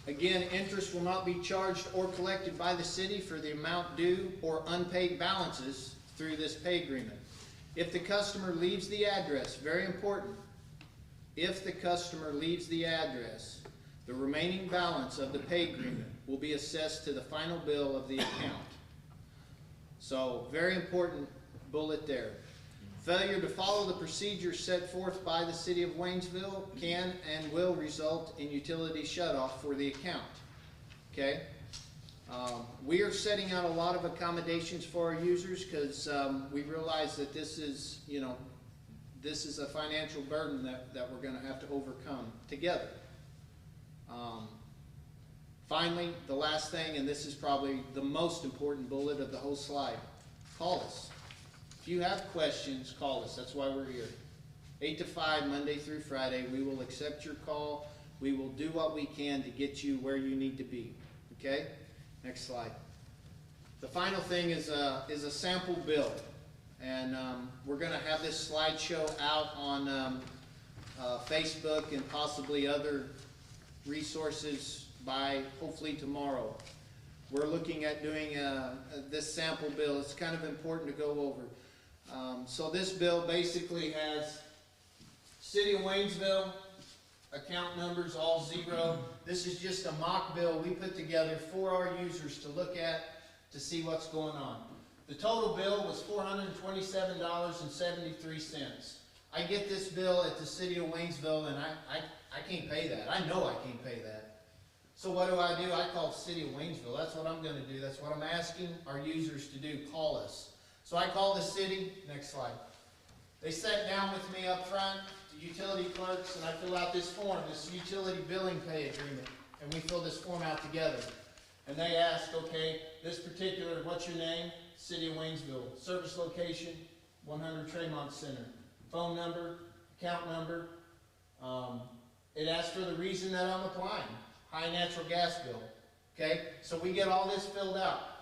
Again, interest will not be charged or collected by the city for the amount due or unpaid balances through this pay agreement. If the customer leaves the address, very important, if the customer leaves the address, the remaining balance of the pay agreement will be assessed to the final bill of the account. So, very important bullet there. Failure to follow the procedures set forth by the city of Waynesville can and will result in utility shutoff for the account. Okay? We are setting out a lot of accommodations for our users because we realize that this is, you know, this is a financial burden that we're going to have to overcome together. Finally, the last thing, and this is probably the most important bullet of the whole slide, call us. If you have questions, call us. That's why we're here. 8 to 5, Monday through Friday. We will accept your call. We will do what we can to get you where you need to be. Okay? Next slide. The final thing is a sample bill. And we're going to have this slideshow out on Facebook and possibly other resources by hopefully tomorrow. We're looking at doing this sample bill. It's kind of important to go over. So this bill basically has City of Waynesville, account numbers all zero. This is just a mock bill we put together for our users to look at to see what's going on. The total bill was $427.73. I get this bill at the City of Waynesville and I can't pay that. I know I can't pay that. So what do? I call the City of Waynesville. That's what I'm going to do. That's what I'm asking our users to do. Call us. So I call the city. Next slide. They sat down with me up front, the utility clerks, and I fill out this form, this utility billing pay agreement. And we fill this form out together. And they ask, okay, this particular, what's your name? City of Waynesville. Service location, 100 Tremont Center. Phone number, account number. It asks for the reason that I'm applying. High natural gas bill. Okay, so we get all this filled out.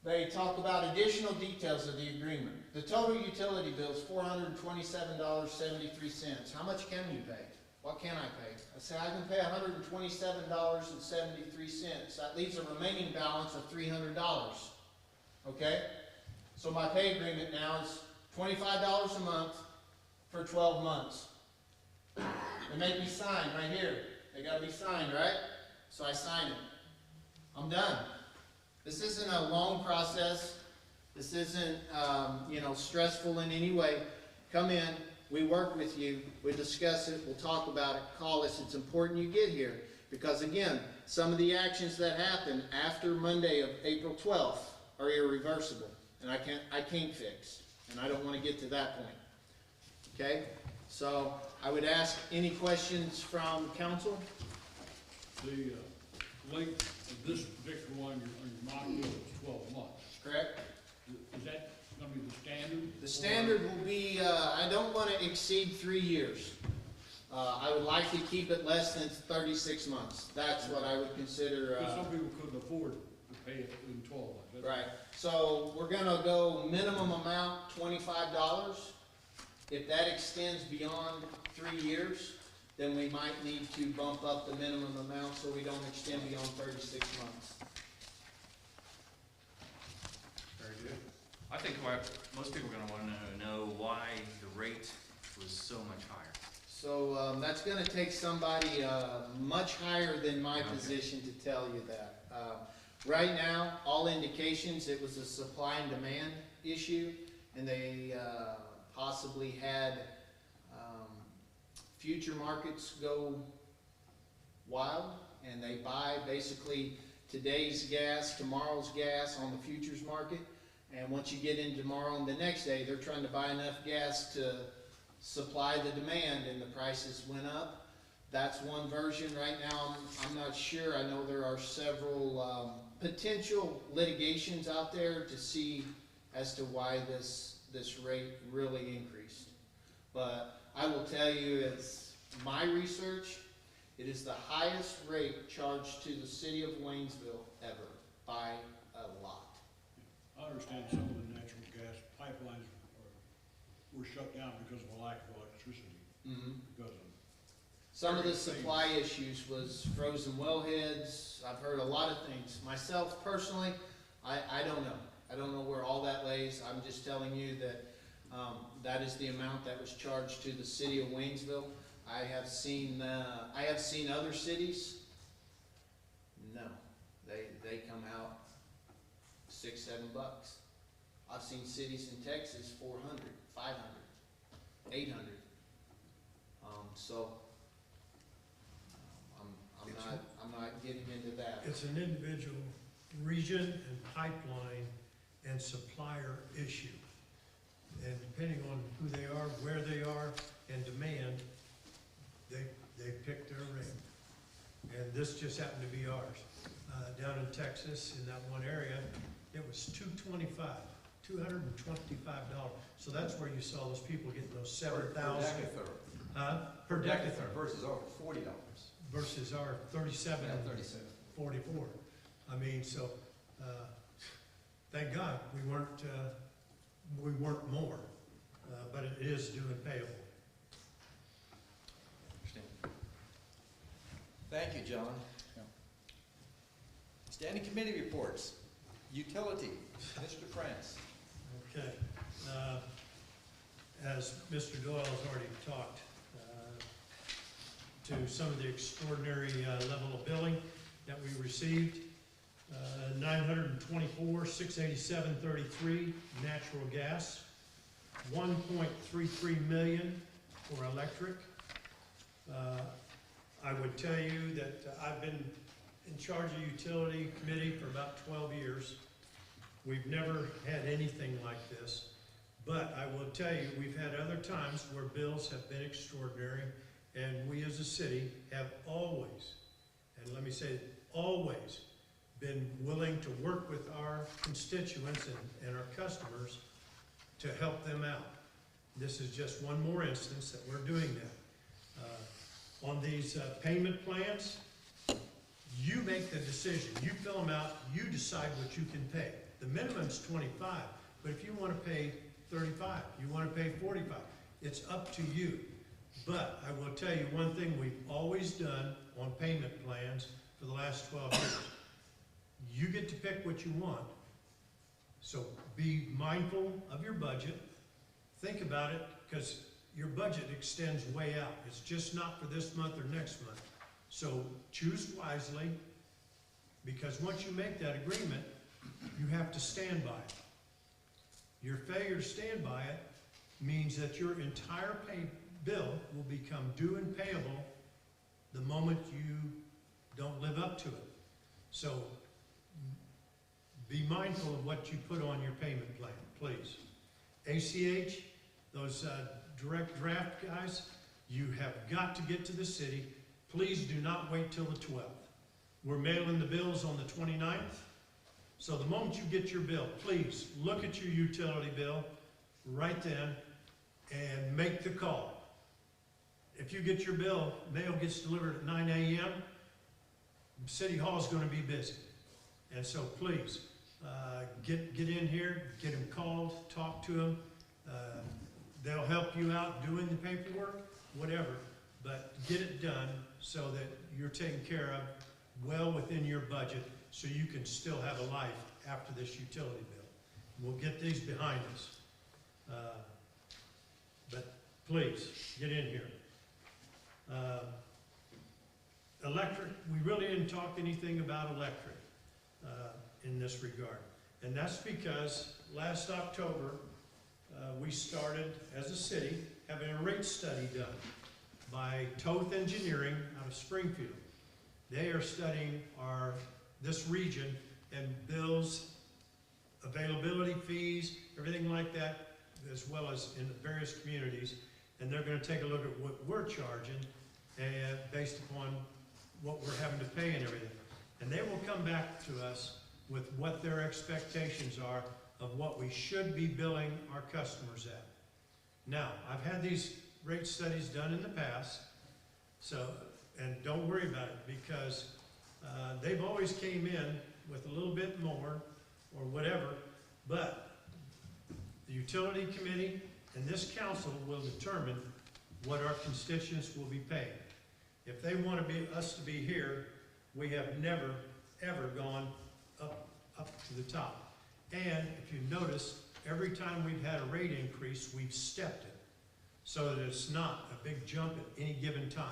They talk about additional details of the agreement. The total utility bill is $427.73. How much can you pay? What can I pay? I say I can pay $127.73. That leaves a remaining balance of $300. Okay? So my pay agreement now is $25 a month for 12 months. They make me sign right here. They got to be signed, right? So I sign it. I'm done. This isn't a long process. This isn't, stressful in any way. Come in. We work with you. We discuss it. We'll talk about it. Call us. It's important you get here because, again, some of the actions that happen after Monday of April 12th are irreversible, and I can't fix, and I don't want to get to that point. Okay? So I would ask any questions from council. The length of this particular one, your mock bill is 12 months. Correct? Is that going to be the standard? The standard will be, I don't want to exceed 3 years. I would like to keep it less than 36 months. That's what I would consider. Because some people couldn't afford to pay it in 12 months. That's Right. So we're going to go minimum amount $25. If that extends beyond 3 years, then we might need to bump up the minimum amount so we don't extend beyond 36 months. Very good. I think most people are going to want to know why the rate was so much higher. So that's going to take somebody much higher than my position to tell you that. Right now, all indications, it was a supply and demand issue, and they possibly had future markets go wild, and they buy basically today's gas, tomorrow's gas on the futures market, and once you get in tomorrow and the next day, they're trying to buy enough gas to supply the demand, and the prices went up. That's one version. Right now, I'm not sure. I know there are several potential litigations out there to see as to why this rate really increased. But I will tell you, it's my research, it is the highest rate charged to the city of Waynesville ever, by a lot. I understand some of the natural gas pipelines were shut down because of a lack of electricity, because of. Some of the supply issues was frozen wellheads. I've heard a lot of things. Myself personally, I don't know. I don't know where all that lays. I'm just telling you that that is the amount that was charged to the city of Waynesville. I have seen other cities. No, they come out $6, $7. I've seen cities in Texas 400, 500, 800. So I'm not getting into that. It's an individual region and pipeline and supplier issue. And depending on who they are, where they are, and demand, they pick their rate. And this just happened to be ours. Down in Texas, in that one area, it was $225. So that's where you saw those people getting those 7,000. Per decatherm. Versus over $40. Versus our 37. Yeah, 37. 44. I mean, so, thank God we weren't more, but it is due and payable. Thank you, John. Standing committee reports. Utility, Mr. France. Okay. As Mr. Doyle has already talked to some of the extraordinary level of billing that we received, $924,687.33 natural gas, $1.33 million for electric. I would tell you that I've been in charge of utility committee for about 12 years. We've never had anything like this, but I will tell you, we've had other times where bills have been extraordinary, and we as a city have always, and let me say always, been willing to work with our constituents and our customers to help them out. This is just one more instance that we're doing that. On these payment plans, you make the decision. You fill them out, you decide what you can pay. The minimum's 25, but if you want to pay 35, you want to pay 45, it's up to you. But I will tell you one thing we've always done on payment plans for the last 12 years. You get to pick what you want. So be mindful of your budget. Think about it, because your budget extends way out. It's just not for this month or next month. So choose wisely, because once you make that agreement, you have to stand by it. Your failure to stand by it means that your entire bill will become due and payable the moment you don't live up to it. So be mindful of what you put on your payment plan, please. ACH, those direct draft guys, you have got to get to the city. Please do not wait till the 12th. We're mailing the bills on the 29th. So the moment you get your bill, please look at your utility bill right then and make the call. If you get your bill, mail gets delivered at 9 a.m., City Hall is going to be busy. And so please, get in here, get them called, talk to them. They'll help you out doing the paperwork, whatever, but get it done so that you're taken care of well within your budget so you can still have a life after this utility bill. We'll get these behind us. But please, get in here. Electric, we really didn't talk anything about electric in this regard. And that's because last October, we started, as a city, having a rate study done by Toth Engineering out of Springfield. They are studying this region and bills, availability fees, everything like that, as well as in the various communities. And they're going to take a look at what we're charging and based upon what we're having to pay and everything. And they will come back to us with what their expectations are of what we should be billing our customers at. Now, I've had these rate studies done in the past, so, and don't worry about it, because they've always came in with a little bit more or whatever, but the utility committee and this council will determine what our constituents will be paying. If they want us to be here, we have never, ever gone up to the top. And if you notice, every time we've had a rate increase, we've stepped it, so that it's not a big jump at any given time.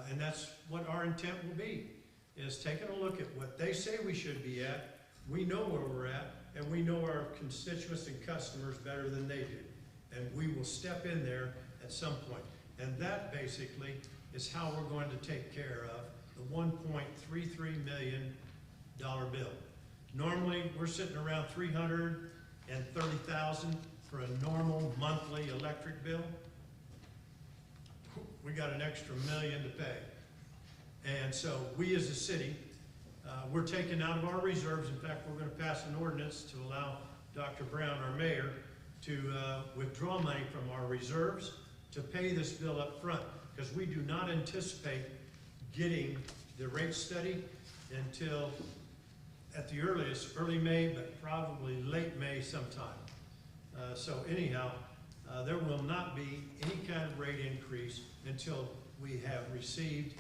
And that's what our intent will be, is taking a look at what they say we should be at. We know where we're at, and we know our constituents and customers better than they do. And we will step in there at some point. And that basically is how we're going to take care of the $1.33 million bill. Normally, we're sitting around $330,000 for a normal monthly electric bill. We got an extra $1 million to pay. And so we as a city, we're taking out of our reserves. In fact, we're going to pass an ordinance to allow Dr. Brown, our mayor, to withdraw money from our reserves to pay this bill up front, because we do not anticipate getting the rate study until, at the earliest, early May, but probably late May sometime. So anyhow, there will not be any kind of rate increase until we have received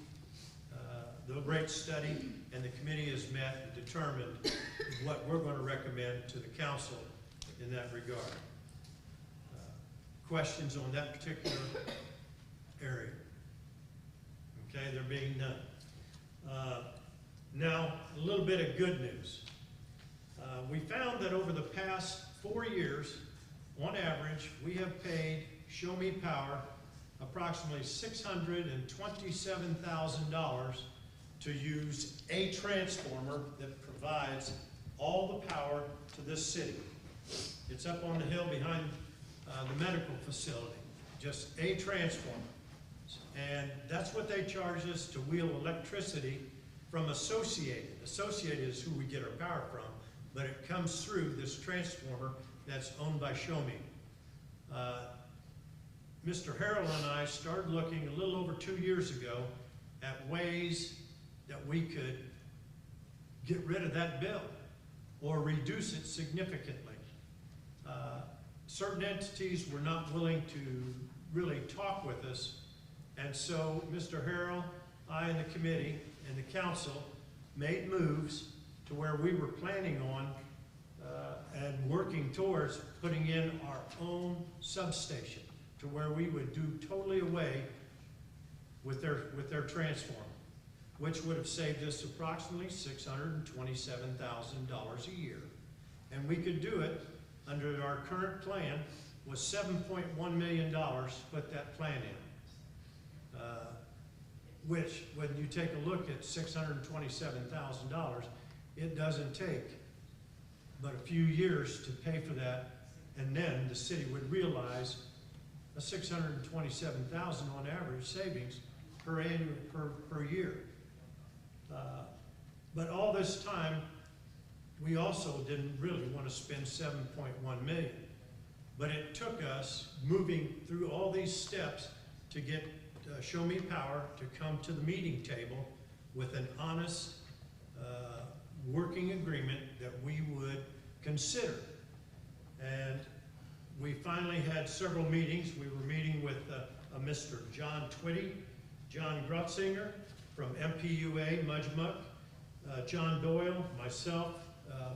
the rate study and the committee has met and determined what we're going to recommend to the council in that regard. Questions on that particular area? Okay, there being none. Now, a little bit of good news. We found that over the past 4 years, on average, we have paid Show Me Power approximately $627,000 to use a transformer that provides all the power to this city. It's up on the hill behind the medical facility, just a transformer. And that's what they charge us to wheel electricity from Associated. Associated is who we get our power from, but it comes through this transformer that's owned by Show Me. Mr. Harrell and I started looking a little over 2 years ago at ways that we could get rid of that bill or reduce it significantly. Certain entities were not willing to really talk with us, and so Mr. Harrell, I, and the committee and the council made moves to where we were planning on and working towards putting in our own substation, to where we would do totally away with their transformer, which would have saved us approximately $627,000 a year. And we could do it under our current plan was $7.1 million to put that plan in. Which, when you take a look at $627,000, it doesn't take but a few years to pay for that, and then the city would realize a $627,000 on average savings per year. But all this time, we also didn't really want to spend $7.1 million. But it took us moving through all these steps to get Show Me Power to come to the meeting table with an honest working agreement that we would consider. And we finally had several meetings. We were meeting with Mr. John Twitty, John Grotzinger from MPUA, Mudgmuck, John Doyle, myself,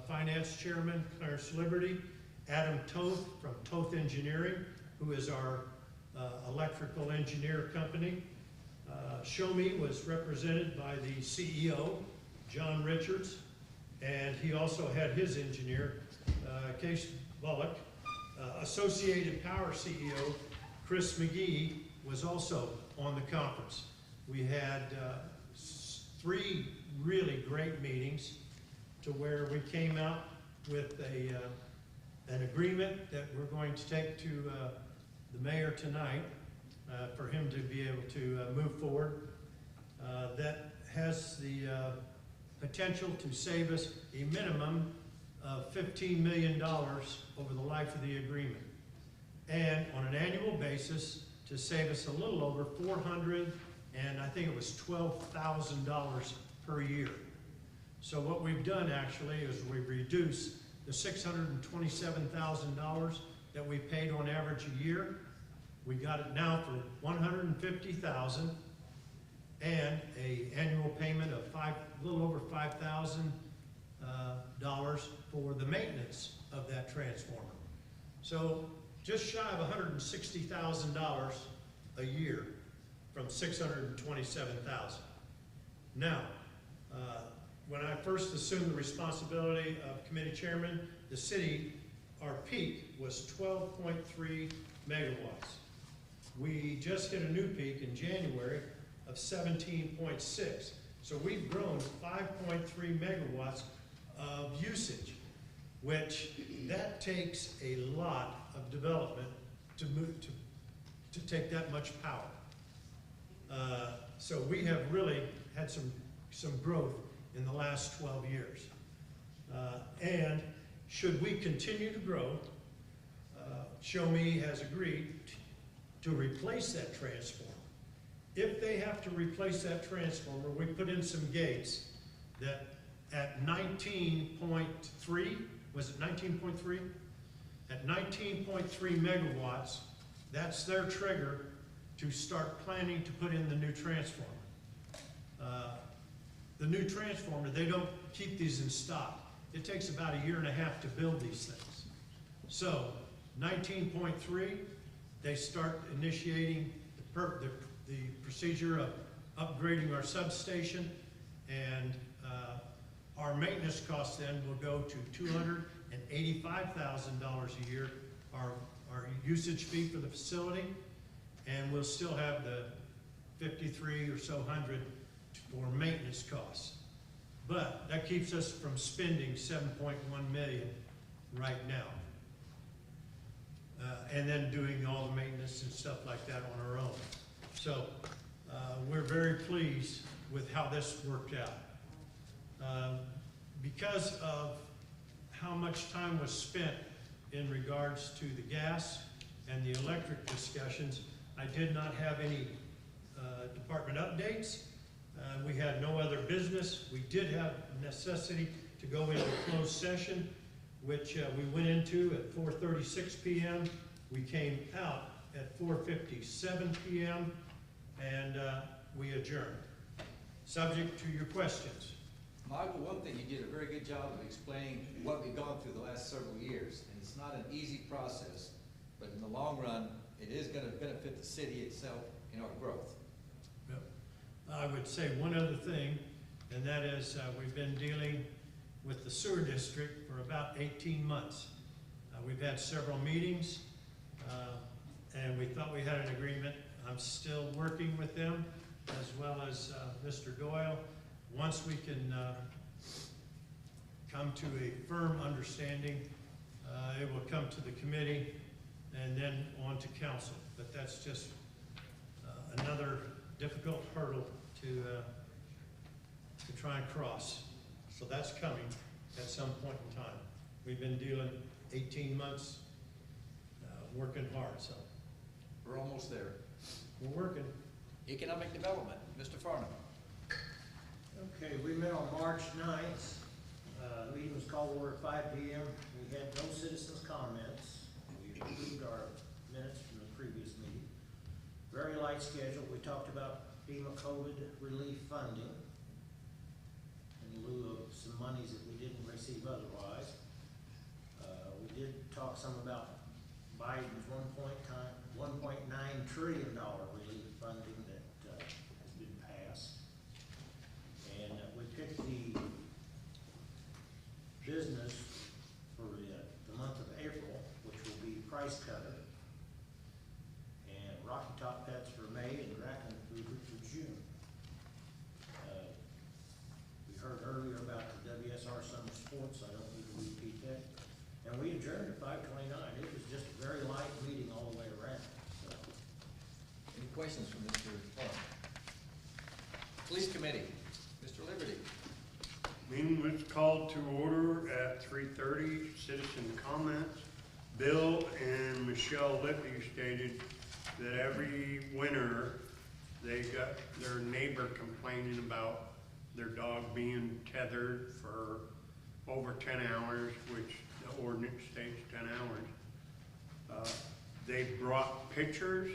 Finance Chairman Clarence Liberty, Adam Toth from Toth Engineering, who is our electrical engineer company. Show Me was represented by the CEO, John Richards, and he also had his engineer, Case Bullock. Associated Power CEO, Chris McGee, was also on the conference. We had 3 really great meetings to where we came out with an agreement that we're going to take to the mayor tonight for him to be able to move forward. That has the potential to save us a minimum of $15 million over the life of the agreement. And on an annual basis, to save us a little over $400, and I think it was $12,000 per year. So what we've done actually is we've reduced the $627,000 that we paid on average a year. We got it now for $150,000 and a annual payment of a little over $5,000 for the maintenance of that transformer. So just shy of $160,000 a year from $627,000. Now, when I first assumed the responsibility of committee chairman, the city, our peak was 12.3 megawatts. We just hit a new peak in January of 17.6. So we've grown 5.3 megawatts of usage, which that takes a lot of development to move to take that much power. So we have really had some growth in the last 12 years. And should we continue to grow, Show Me has agreed to replace that transformer. If they have to replace that transformer, we put in some gates that at 19.3, was it 19.3? At 19.3 megawatts, that's their trigger to start planning to put in the new transformer. The new transformer, they don't keep these in stock. It takes about a year and a half to build these things. So 19.3, they start initiating the procedure of upgrading our substation, and our maintenance costs then will go to $285,000 a year, our usage fee for the facility, and we'll still have the 53 or so hundred for maintenance costs. But that keeps us from spending $7.1 million right now. And then doing all the maintenance and stuff like that on our own. So we're very pleased with how this worked out. Because of how much time was spent in regards to the gas and the electric discussions, I did not have any department updates. We had no other business. We did have necessity to go into closed session, which we went into at 4:36 p.m. We came out at 4:57 p.m. and we adjourned. Subject to your questions. Michael, one thing, you did a very good job of explaining what we've gone through the last several years, and it's not an easy process, but in the long run, it is going to benefit the city itself in our growth. Yep. I would say one other thing, and that is we've been dealing with the sewer district for about 18 months. We've had several meetings, and we thought we had an agreement. I'm still working with them, as well as Mr. Doyle. Once we can come to a firm understanding, it will come to the committee and then on to council. But that's just another difficult hurdle to try and cross. So that's coming at some point in time. We've been dealing 18 months, working hard, so. We're almost there. We're working. Economic development, Mr. Farnham. Okay, we met on March 9th. Meeting was called to order at 5 p.m. We had no citizens' comments. We approved our minutes from the previous meeting. Very light schedule. We talked about FEMA COVID relief funding in lieu of some monies that we didn't receive otherwise. We did talk some about Biden's $1.9 trillion relief funding that has been passed. And we picked the business for the month of April, which will be Price Cutter, and Rocky Top Pets for May, and Draken Food for June. We heard earlier about the WSR Summer Sports. I don't need to repeat that. And we adjourned at 5:29. It was just a very light meeting all the way around. So. Any questions from Mr. Farnham? Police Committee, Mr. Liberty. Meeting was called to order at 3:30. Citizen comments. Bill and Michelle Lippy stated that every winter they got their neighbor complaining about their dog being tethered for over 10 hours, which the ordinance states 10 hours. They brought pictures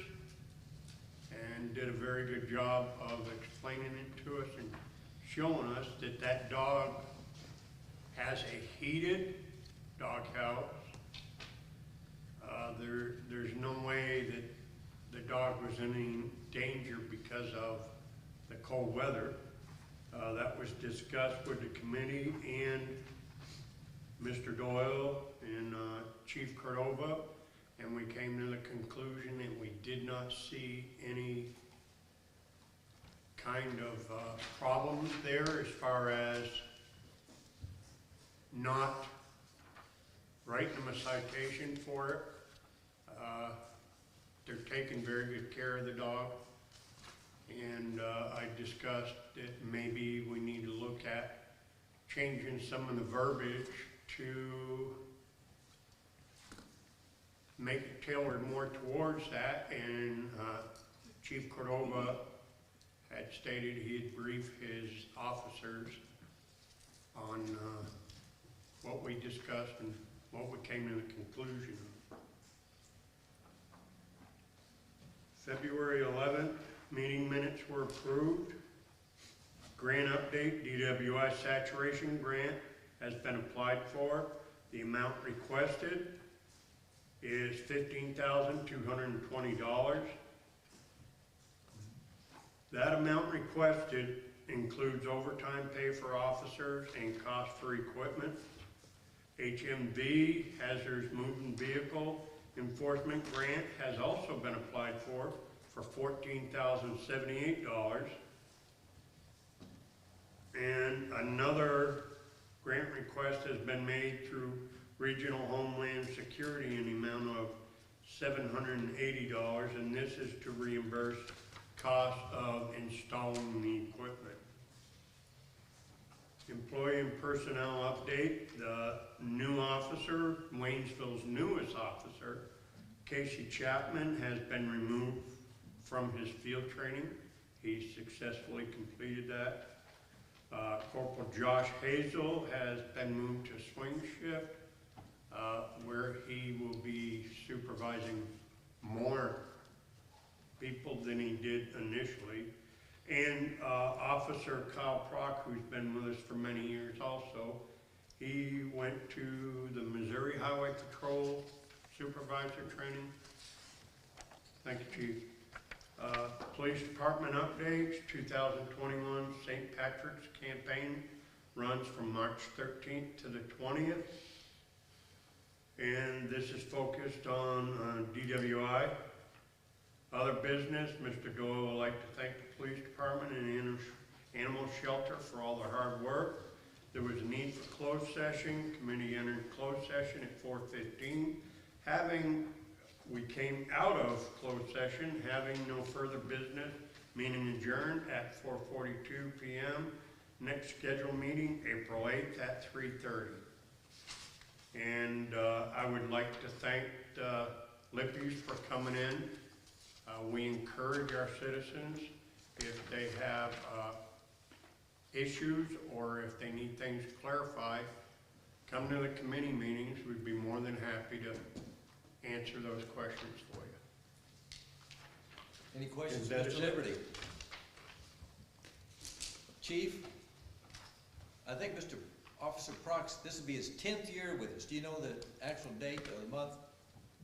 and did a very good job of explaining it to us and showing us that that dog has a heated doghouse. There's no way that the dog was in any danger because of the cold weather. That was discussed with the committee and Mr. Doyle and Chief Cordova, and we came to the conclusion that we did not see any kind of problems there as far as not writing them a citation for it. They're taking very good care of the dog, and I discussed that maybe we need to look at changing some of the verbiage to make it tailored more towards that, and Chief Cordova had stated he'd brief his officers on what we discussed and what we came to the conclusion of. February 11th, meeting minutes were approved. Grant update, DWI saturation grant has been applied for. The amount requested is $15,220. That amount requested includes overtime pay for officers and cost for equipment. HMV, Hazardous Moving Vehicle Enforcement Grant, has also been applied for $14,078. And another grant request has been made through Regional Homeland Security in the amount of $780, and this is to reimburse cost of installing the equipment. Employee and personnel update, the new officer, Waynesville's newest officer, Casey Chapman, has been removed from his field training. He successfully completed that. Corporal Josh Hazel has been moved to swing shift, where he will be supervising more people than he did initially. And Officer Kyle Prock, who's been with us for many years also, he went to the Missouri Highway Patrol Supervisor Training. Thank you, Chief. Police Department updates, 2021 St. Patrick's campaign runs from March 13th to the 20th. And this is focused on DWI. Other business, Mr. Doyle would like to thank the Police Department and Animal Shelter for all their hard work. There was a need for closed session. Committee entered closed session at 4:15. We came out of closed session, having no further business, meeting adjourned at 4:42 p.m. Next scheduled meeting, April 8th at 3:30. And I would like to thank the Lippies for coming in. We encourage our citizens, if they have issues or if they need things clarified, come to the committee meetings. We'd be more than happy to answer those questions for you. Any questions, Is that Mr. it? Liberty? Chief, I think Mr. Officer Prox, this will be his 10th year with us. Do you know the actual date of the month?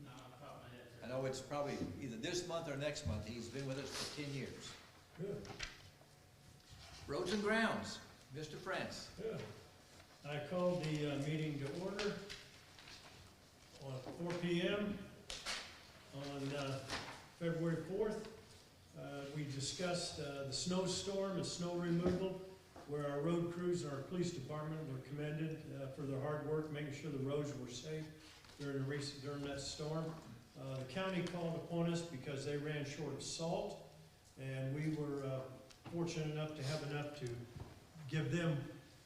No, off the top of my head. I know it's probably either this month or next month. He's been with us for 10 years. Good, Roads and Grounds, Mr. France. good. I called the meeting to order on 4 p.m. on February 4th. We discussed the snowstorm and snow removal, where our road crews and our police department were commended for their hard work, making sure the roads were safe during that storm. The county called upon us because they ran short of salt, and we were fortunate enough to have enough to give them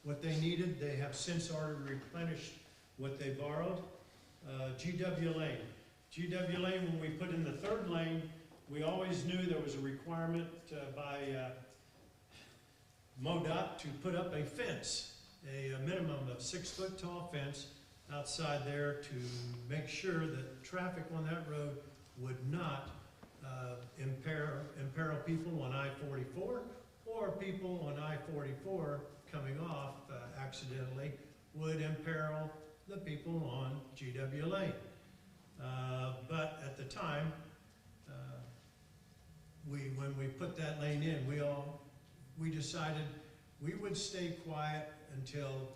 what they needed. They have since already replenished what they borrowed. GW Lane. GW Lane, when we put in the third lane, we always knew there was a requirement by MoDOT to put up a fence, a minimum of 6-foot tall fence outside there to make sure that traffic on that road would not imperil people on I-44 or people on I-44 coming off accidentally would imperil the people on GW Lane. But at the time, when we put that lane in, we decided we would stay quiet until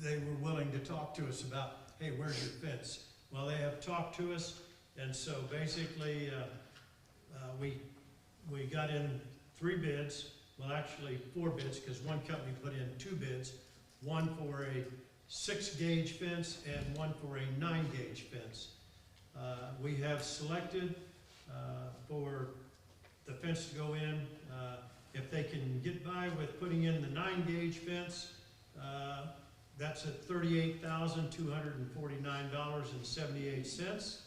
they were willing to talk to us about, hey, where's your fence? Well, they have talked to us, and so basically we got in 3 bids, well actually 4 bids, because one company put in 2 bids, one for a 6-gauge fence and one for a 9-gauge fence. We have selected for the fence to go in. If they can get by with putting in the 9-gauge fence, that's at $38,249.78.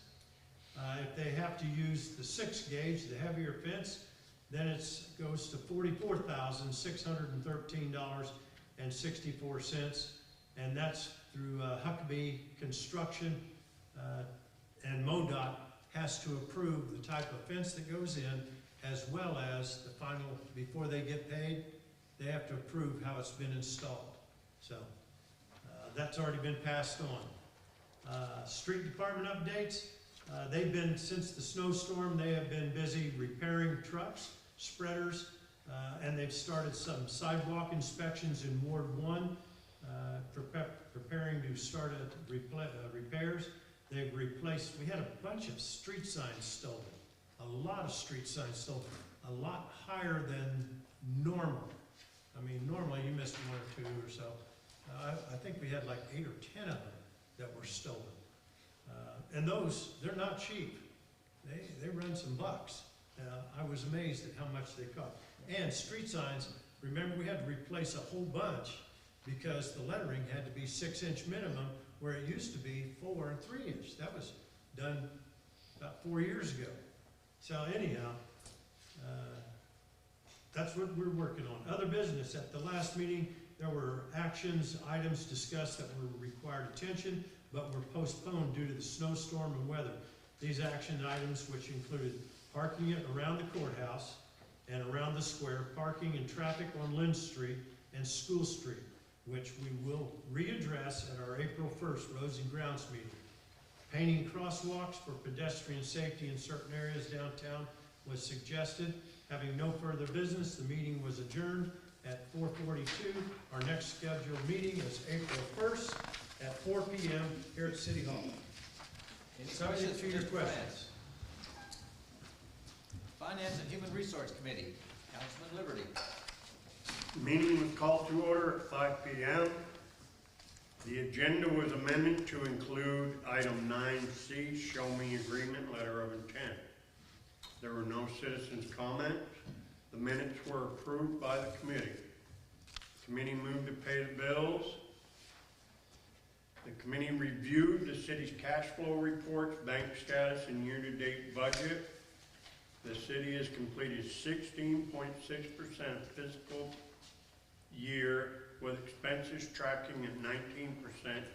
If they have to use the 6-gauge, the heavier fence, then it goes to $44,613.64, and that's through Huckabee Construction, and MoDOT has to approve the type of fence that goes in, as well as the final, before they get paid, they have to approve how it's been installed. So that's already been passed on. Street department updates. They've been, since the snowstorm, they have been busy repairing trucks, spreaders, and they've started some sidewalk inspections in Ward 1, preparing to start repairs. They've replaced, we had a bunch of street signs stolen, a lot of street signs stolen, a lot higher than normal. I mean, normally you missed 1 or 2 or so. I think we had like 8 or 10 of them that were stolen. And those, they're not cheap. They run some bucks. I was amazed at how much they cost. And street signs, remember we had to replace a whole bunch because the lettering had to be 6-inch minimum, where it used to be 4 and 3 inch. That was done about 4 years ago. So anyhow, that's what we're working on. Other business. At the last meeting, there were items discussed that required attention, but were postponed due to the snowstorm and weather. These action items, which included parking it around the courthouse and around the square, parking and traffic on Lynn Street and School Street, which we will readdress at our April 1st Roads and Grounds meeting. Painting crosswalks for pedestrian safety in certain areas downtown was suggested. Having no further business, the meeting was adjourned at 4:42. Our next scheduled meeting is April 1st at 4 p.m. here at City Hall. Any Subject questions to for your Mr. questions. Finance and Human Resource Committee, Councilman Liberty. Meeting was called to order at 5 p.m. The agenda was amended to include item 9C, Show Me Agreement Letter of Intent. There were no citizens' comments. The minutes were approved by the committee. The committee moved to pay the bills. The committee reviewed the city's cash flow reports, bank status, and year-to-date budget. The city has completed 16.6% fiscal year, with expenses tracking at 19%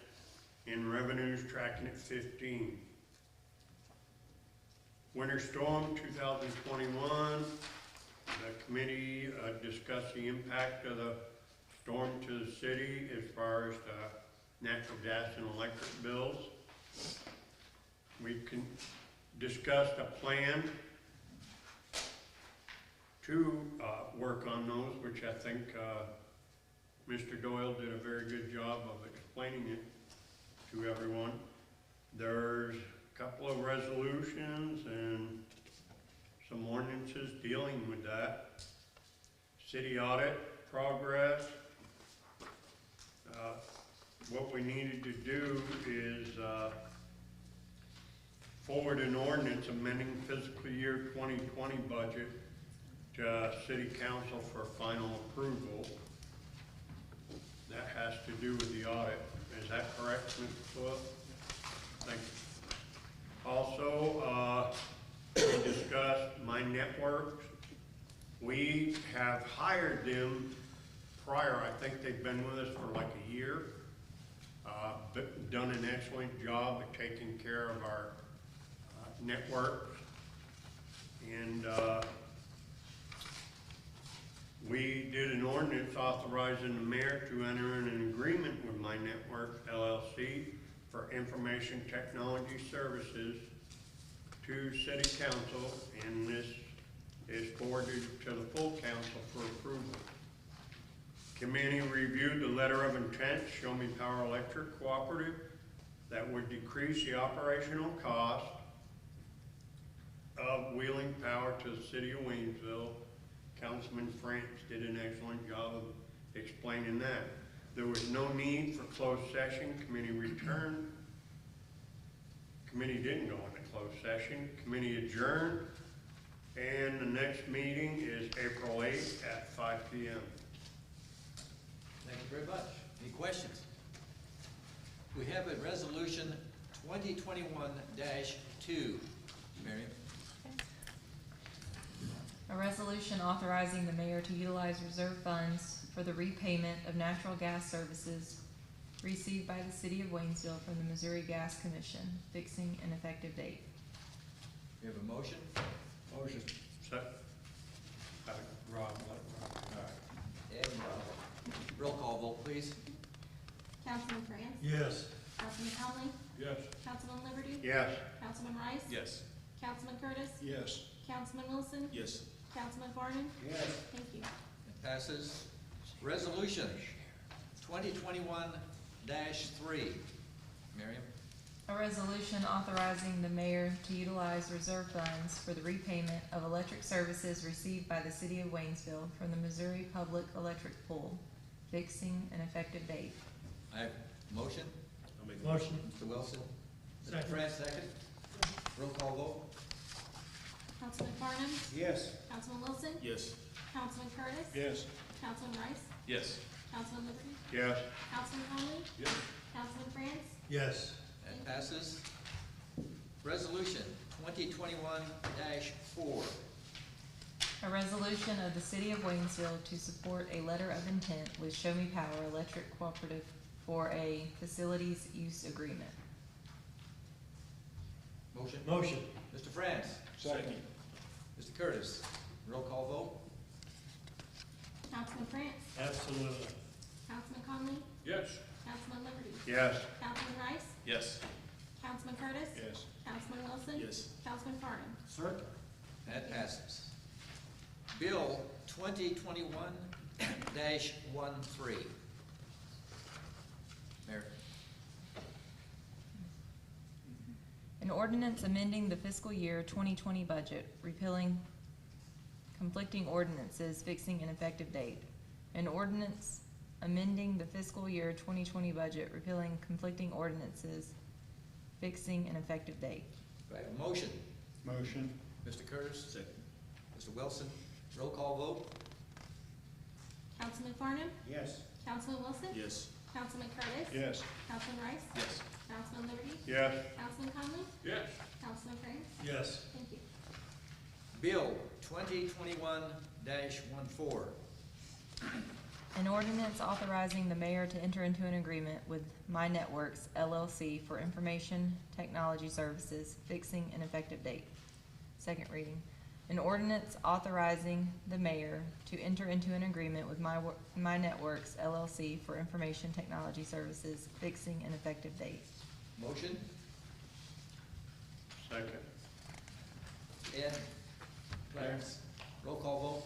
and revenues tracking at 15%. Winter Storm 2021, the committee discussed the impact of the storm to the city as far as the natural gas and electric bills. We discussed a plan to work on those, which I think Mr. Doyle did a very good job of explaining it to everyone. There's a couple of resolutions and some ordinances dealing with that. City audit progress. What we needed to do is forward an ordinance amending fiscal year 2020 budget to City Council for final approval. That has to do with the audit. Is that correct, Mr. Swift? Thank you. Also, we discussed My Networks. We have hired them prior. I think they've been with us for like a year. But done an excellent job at taking care of our networks. And we did an ordinance authorizing the mayor to enter in an agreement with My Networks LLC for information technology services to city council, and this is forwarded to the full council for approval. Committee reviewed the letter of intent, Show Me Power Electric Cooperative, that would decrease the operational cost of wheeling power to the city of Waynesville. Councilman France did an excellent job of explaining that. There was no need for closed session. Committee returned. Committee didn't go into closed session. Committee adjourned. And the next meeting is April 8th at 5 p.m. Thank you very much. Any questions? We have a resolution 2021-2. Miriam? A resolution authorizing the mayor to utilize reserve funds for the repayment of natural gas services received by the city of Waynesville from the Missouri Gas Commission, fixing an effective date. We have a motion? Motion. Second. Rob. And roll call vote, please. Councilman France? Yes. Councilman Conley? Yes. Councilman Liberty? Yes. Councilman Rice? Yes. Councilman Curtis? Yes. Councilman Wilson? Yes. Councilman Farnan? Yes. Thank you. It passes. Resolution 2021-3. Miriam? A resolution authorizing the mayor to utilize reserve funds for the repayment of electric services received by the city of Waynesville from the Missouri Public Electric Pool, fixing an effective date. I have a motion. I'll make a Motion. Mr. Wilson? Mr. Second. France, second. Roll call vote. Councilman Farnan? Yes. Councilman Wilson? Yes. Councilman Curtis? Yes. Councilman Rice? Yes. Councilman Liberty? Yes. Councilman Conley? Yes. Councilman France? Yes. That passes. Resolution 2021-4. A resolution of the city of Waynesville to support a letter of intent with Show Me Power Electric Cooperative for a facilities use agreement. Motion? Motion. Mr. France? Second. Mr. Curtis? Roll call vote. Councilman France? Absolutely. Councilman Conley? Yes. Councilman Liberty? Yes. Councilman Rice? Yes. Councilman Curtis? Yes. Councilman Wilson? Yes. Councilman Farnan? Sir? That passes. Bill 2021-13. Mayor? An ordinance amending the fiscal year 2020 budget, repealing conflicting ordinances, fixing an effective date. An ordinance amending the fiscal year 2020 budget, repealing conflicting ordinances, fixing an effective date. Do I have a motion? Motion. Mr. Curtis? Second. Mr. Wilson? Roll call vote. Councilman Farnan? Yes. Councilman Wilson? Yes. Councilman Curtis? Yes. Councilman Rice? Yes. Councilman Liberty? Yes. Councilman Conley? Yes. Councilman France? Yes. Thank you. Bill 2021-14. An ordinance authorizing the mayor to enter into an agreement with My Networks LLC for information technology services, fixing an effective date. Second reading. An ordinance authorizing the mayor to enter into an agreement with My Networks LLC for information technology services, fixing an effective date. Motion? Second. Ed? Clarence? Roll call vote.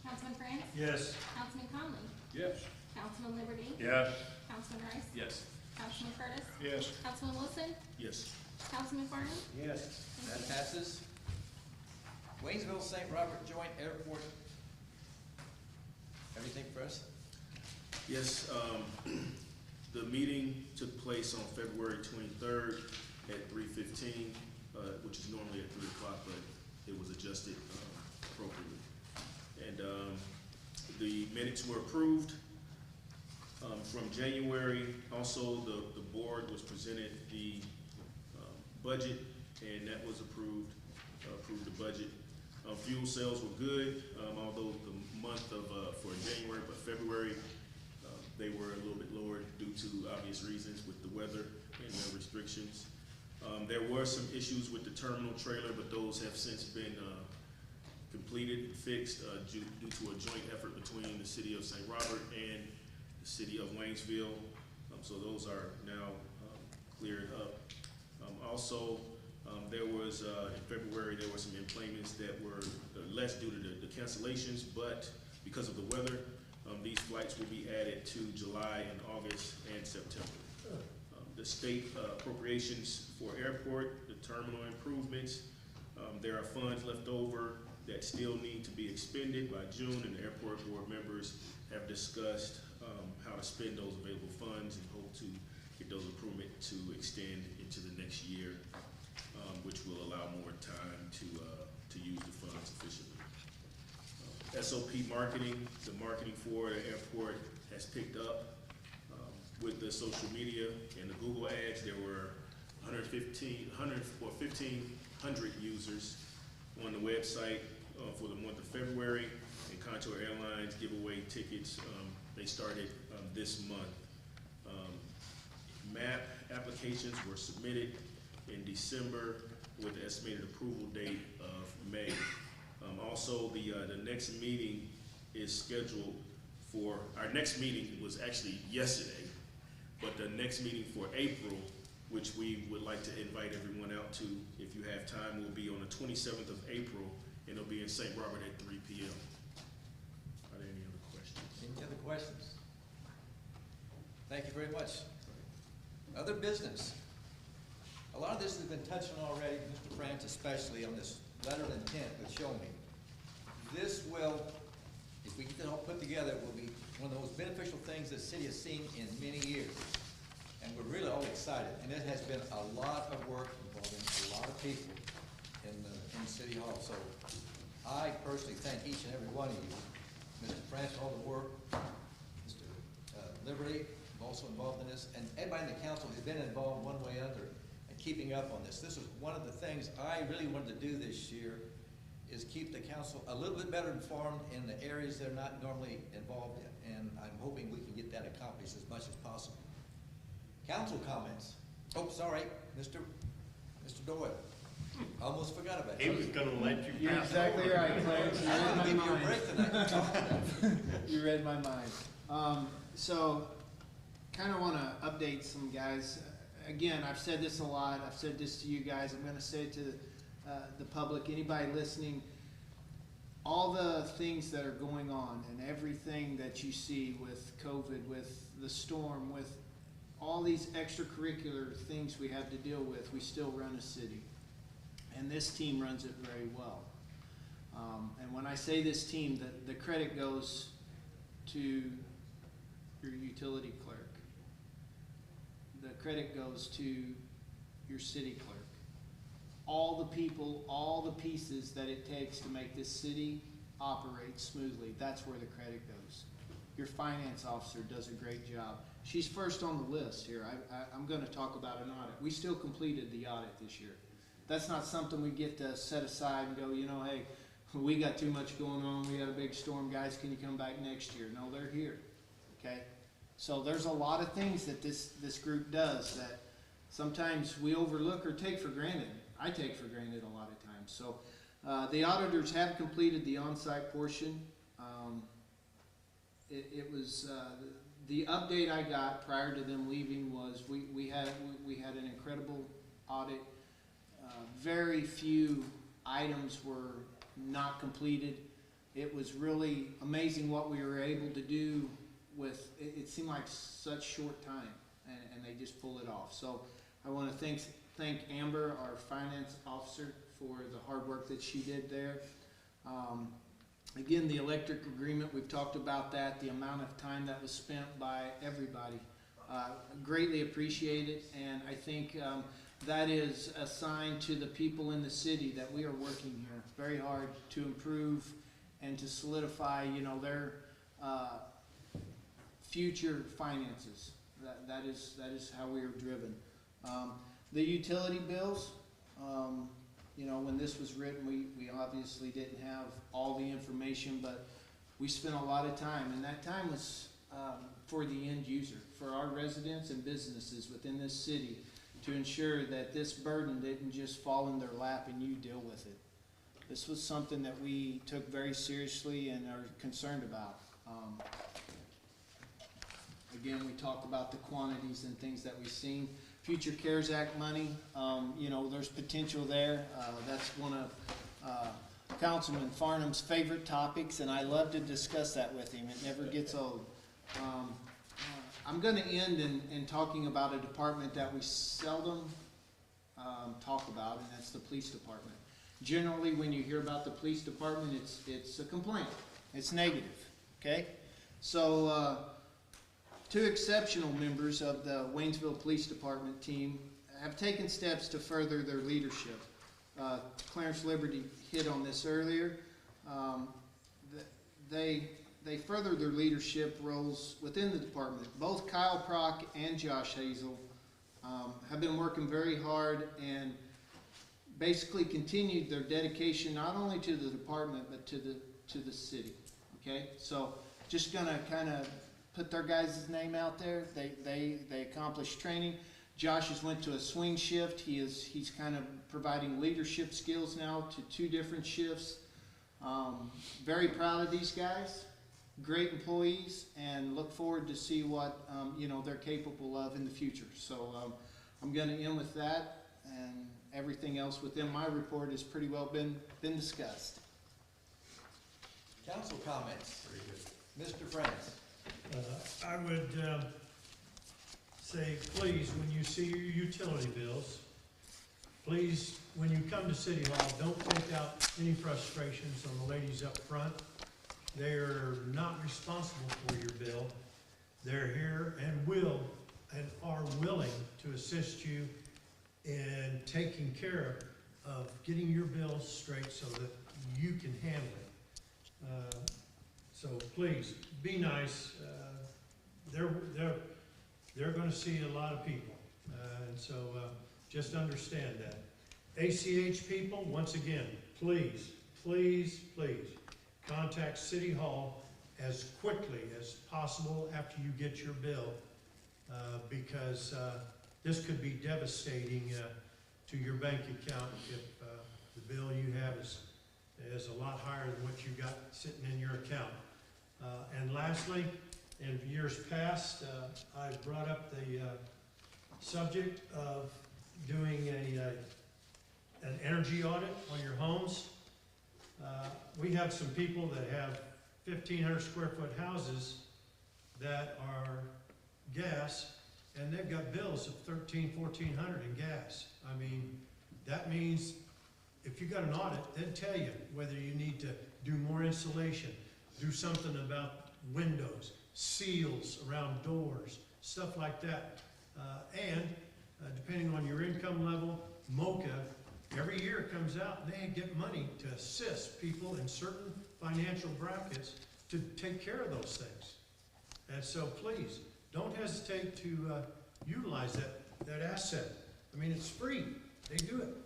Councilman France? Yes. Councilman Conley? Yes. Councilman Liberty? Yes. Councilman Rice? Yes. Councilman Curtis? Yes. Councilman Wilson? Yes. Councilman Farnan? Yes. That passes. Waynesville St. Robert Joint Airport. Everything for us? Yes, the meeting took place on February 23rd at 3:15, which is normally at 3 o'clock, but it was adjusted appropriately. And The minutes were approved from January. Also, the board was presented the budget, and that was approved the budget. Fuel sales were good, although the month of, for January, but February, they were a little bit lower due to obvious reasons with the weather and the restrictions. There were some issues with the terminal trailer, but those have since been completed and fixed due to a joint effort between the city of St. Robert and the city of Waynesville. So those are now cleared up. Also, there was, in February, there were some enplanements that were less due to the cancellations, but because of the weather, these flights will be added to July and August and September. The state appropriations for airport, the terminal improvements, there are funds left over that still need to be expended by June, and the airport board members have discussed how to spend those available funds and hope to get those improvements to extend into the next year, which will allow more time to use the funds efficiently. SOP marketing, the marketing for the airport has picked up with the social media and the Google ads. There were 1,500 users on the website for the month of February, and Contour Airlines giveaway tickets, they started this month. MAP applications were submitted in December with the estimated approval date of May. Also, the next meeting is scheduled for, our next meeting was actually yesterday, but the next meeting for April, which we would like to invite everyone out to, if you have time, will be on the 27th of April, and it'll be in St. Robert at 3 p.m. Are there any other questions? Any other questions? Thank you very much. Other business. A lot of this has been touched on already, Mr. France especially, on this letter of intent with Show Me. This will, if we get it all put together, will be one of the most beneficial things the city has seen in many years. And we're really all excited. And it has been a lot of work involving a lot of people in City Hall. So I personally thank each and every one of you. Mr. France, for all the work. Mr. Liberty, also involved in this. And everybody in the council has been involved one way or another in keeping up on this. This is one of the things I really wanted to do this year, is keep the council a little bit better informed in the areas they're not normally involved in. And I'm hoping we can get that accomplished as much as possible. Council comments. Oh, sorry, Mr. Doyle. Almost forgot about you. He was gonna let you You're pass exactly over. right, Clarence. You I'm read gonna my give you a mind. break tonight. You read my mind. So, kind of want to update some guys. Again, I've said this a lot. I've said this to you guys. I'm going to say it to the public, anybody listening. All the things that are going on and everything that you see with COVID, with the storm, with all these extracurricular things we have to deal with, we still run a city. And this team runs it very well. And when I say this team, the credit goes to your utility clerk. The credit goes to your city clerk. All the people, all the pieces that it takes to make this city operate smoothly, that's where the credit goes. Your finance officer does a great job. She's first on the list here. I'm going to talk about an audit. We still completed the audit this year. That's not something we get to set aside and go, you know, hey, we got too much going on. We had a big storm, guys. Can you come back next year? No, they're here. Okay? So there's a lot of things that this group does that sometimes we overlook or take for granted. I take for granted a lot of times. So the auditors have completed the on-site portion. It was the update I got prior to them leaving was we had an incredible audit. Very few items were not completed. It was really amazing what we were able to do with, it seemed like such short time, and they just pull it off. So I want to thank Amber, our finance officer, for the hard work that she did there. Again, the electric agreement, we've talked about that, the amount of time that was spent by everybody. Greatly appreciate it, and I think that is a sign to the people in the city that we are working here very hard to improve and to solidify, you know, future finances. That is how we are driven. The utility bills, you know, when this was written, we obviously didn't have all the information, but we spent a lot of time, and that time was for the end user, for our residents and businesses within this city, to ensure that this burden didn't just fall in their lap and you deal with it. This was something that we took very seriously and are concerned about. Again, we talked about the quantities and things that we've seen. Future CARES Act money, you know, there's potential there. That's one of Councilman Farnham's favorite topics, and I love to discuss that with him. It never gets old. I'm going to end in talking about a department that we seldom talk about, and that's the police department. Generally, when you hear about the police department, it's a complaint. It's negative, okay? So, two exceptional members of the Waynesville Police Department team have taken steps to further their leadership. Clarence Liberty hit on this earlier. They further their leadership roles within the department. Both Kyle Prock and Josh Hazel have been working very hard and basically continued their dedication not only to the department but to the city. Okay, so just gonna kind of put their guys' name out there. They accomplished training. Josh has went to a swing shift. He's kind of providing leadership skills now to 2 different shifts. Very proud of these guys. Great employees, and look forward to see what you know, they're capable of in the future. So I'm going to end with that, and everything else within my report has pretty well been discussed. Council comments. Mr. France. I would say, please, when you see your utility bills, please, when you come to City Hall, don't take out any frustrations on the ladies up front. They are not responsible for your bill. They're here and will and are willing to assist you in taking care of getting your bills straight so that you can handle it. So please, be nice. They're going to see a lot of people, and so just understand that. ACH people, once again, please, please, please contact City Hall as quickly as possible after you get your bill, because this could be devastating to your bank account if the bill you have is a lot higher than what you got sitting in your account. And lastly, in years past, I've brought up the subject of doing an energy audit on your homes. We have some people that have 1,500 square foot houses that are gas, and they've got bills of $1,300, $1,400 in gas. I mean, that means if you got an audit, they'll tell you whether you need to do more insulation, do something about windows, seals around doors, stuff like that. And depending on your income level, MOCA every year comes out and they get money to assist people in certain financial brackets to take care of those things. And so please, don't hesitate to utilize that asset. I mean, it's free. They do it.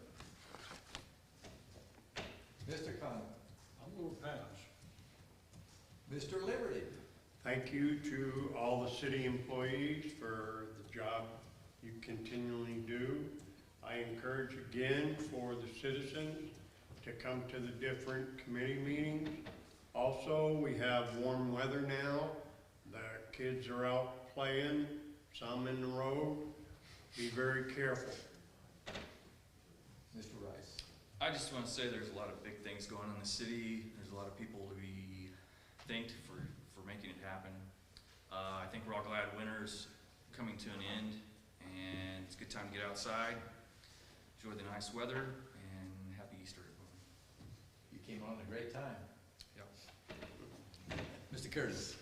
Mr. Connell. I'm going to pass. Mr. Liberty. Thank you to all the city employees for the job you continually do. I encourage again for the citizens to come to the different committee meetings. Also, we have warm weather now. The kids are out playing, some in the road. Be very careful. Mr. Rice. I just want to say there's a lot of big things going on in the city. There's a lot of people to be thanked for making it happen. I think we're all glad winter's coming to an end, and it's a good time to get outside, enjoy the nice weather, and happy Easter, everyone. You came on at a great time. Yep. Mr. Curtis.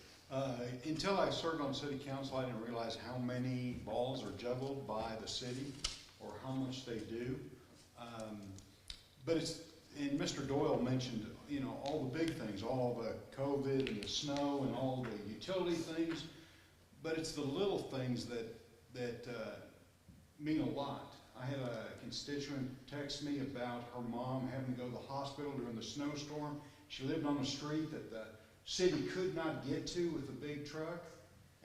Until I served on city council, I didn't realize how many balls are juggled by the city or how much they do. But it's, And Mr. Doyle mentioned, you know, all the big things, all the COVID and the snow and all the utility things, but it's the little things that mean a lot. I had a constituent text me about her mom having to go to the hospital during the snowstorm. She lived on a street that the city could not get to with a big truck.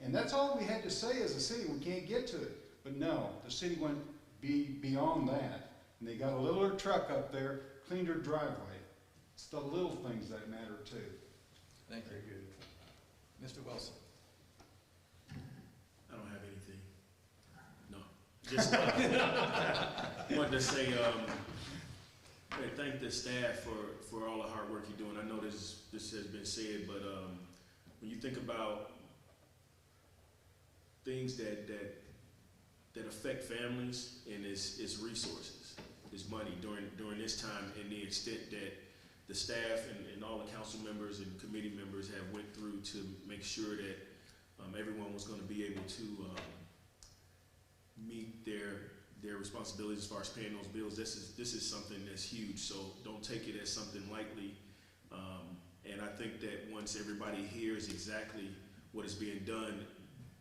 And that's all we had to say as a city, we can't get to it. But no, the city went beyond that. And they got a littler truck up there, cleaned her driveway. It's the little things that matter too. Thank you. Mr. Wilson. I don't have anything. No. Just wanted to say, thank the staff for all the hard work you're doing. I know this has been said, but when you think about things that affect families and its resources, its money during this time, and the extent that the staff and all the council members and committee members have went through to make sure that everyone was going to be able to meet their responsibilities as far as paying those bills. This is something that's huge, so don't take it as something lightly. And I think that once everybody hears exactly what is being done,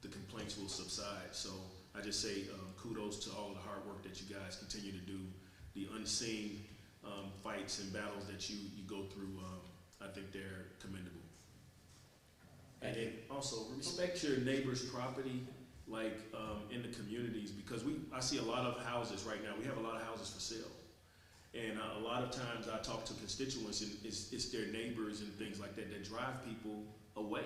the complaints will subside. So I just say kudos to all of the hard work that you guys continue to do, the unseen fights and battles that you go through. I think they're commendable. And then also respect your neighbor's property, like in the communities, because I see a lot of houses right now. We have a lot of houses for sale. And a lot of times I talk to constituents, and it's their neighbors and things like that drive people away.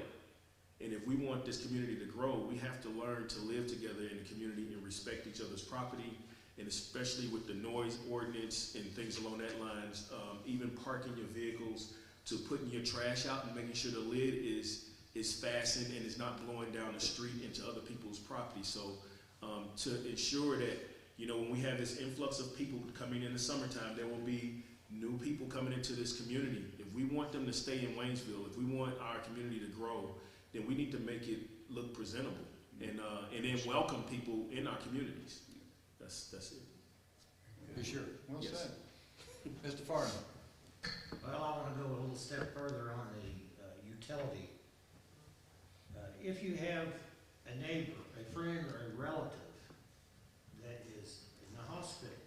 And if we want this community to grow, we have to learn to live together in the community and respect each other's property, and especially with the noise ordinance and things along that lines, even parking your vehicles, to putting your trash out and making sure the lid is fastened and is not blowing down the street into other people's property. So to ensure that, you know, when we have this influx of people coming in the summertime, there will be new people coming into this community. If we want them to stay in Waynesville, if we want our community to grow, then we need to make it look presentable and then welcome people in our communities. That's it. For sure. Well Yes. said. Mr. Farnum. Well, I want to go a little step further on the utility. If you have a neighbor, a friend, or a relative that is in the hospital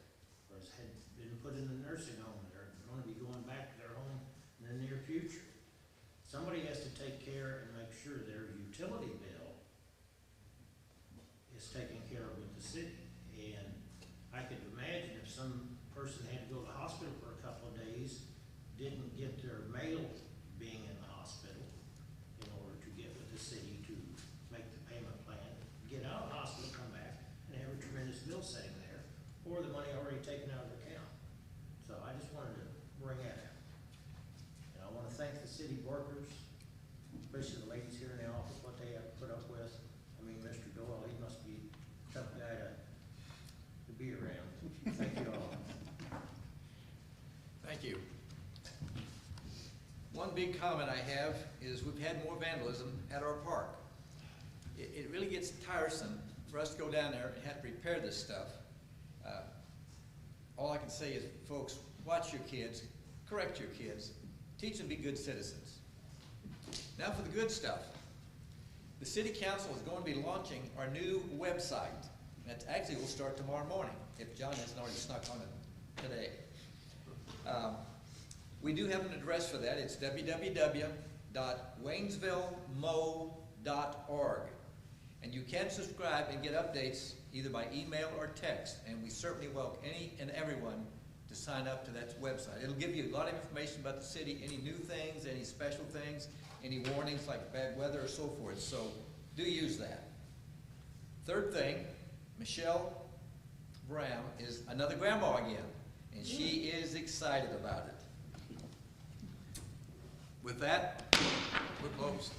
or has been put in a nursing home, they're going to be going back to their home in the near future, somebody has to take care and make sure their utility bill is taken care of with the city. And I could imagine if some person had to go to the hospital for a couple of days, didn't get their mail being in the hospital in order to get with the city to make the payment plan, get out of the hospital, come back, and have a tremendous bill sitting there, or the money already taken out of the account. So I just wanted to bring that up. And I want to thank the city workers, especially the ladies here in the office, what they have put up with. I mean, Mr. Doyle, he must be a tough guy to be around. Thank you all. Thank you. One big comment I have is we've had more vandalism at our park. It really gets tiresome for us to go down there and have to repair this stuff. All I can say is, folks, watch your kids, correct your kids, teach them to be good citizens. Now for the good stuff. The city council is going to be launching our new website. That actually will start tomorrow morning, if John hasn't already snuck on it today. We do have an address for that. It's www.waynesvillemo.org. And you can subscribe and get updates either by email or text. And we certainly welcome any and everyone to sign up to that website. It'll give you a lot of information about the city, any new things, any special things, any warnings like bad weather or so forth. So do use that. Third thing, Michelle Brown is another grandma again, and she is excited about it. With that, we're closed.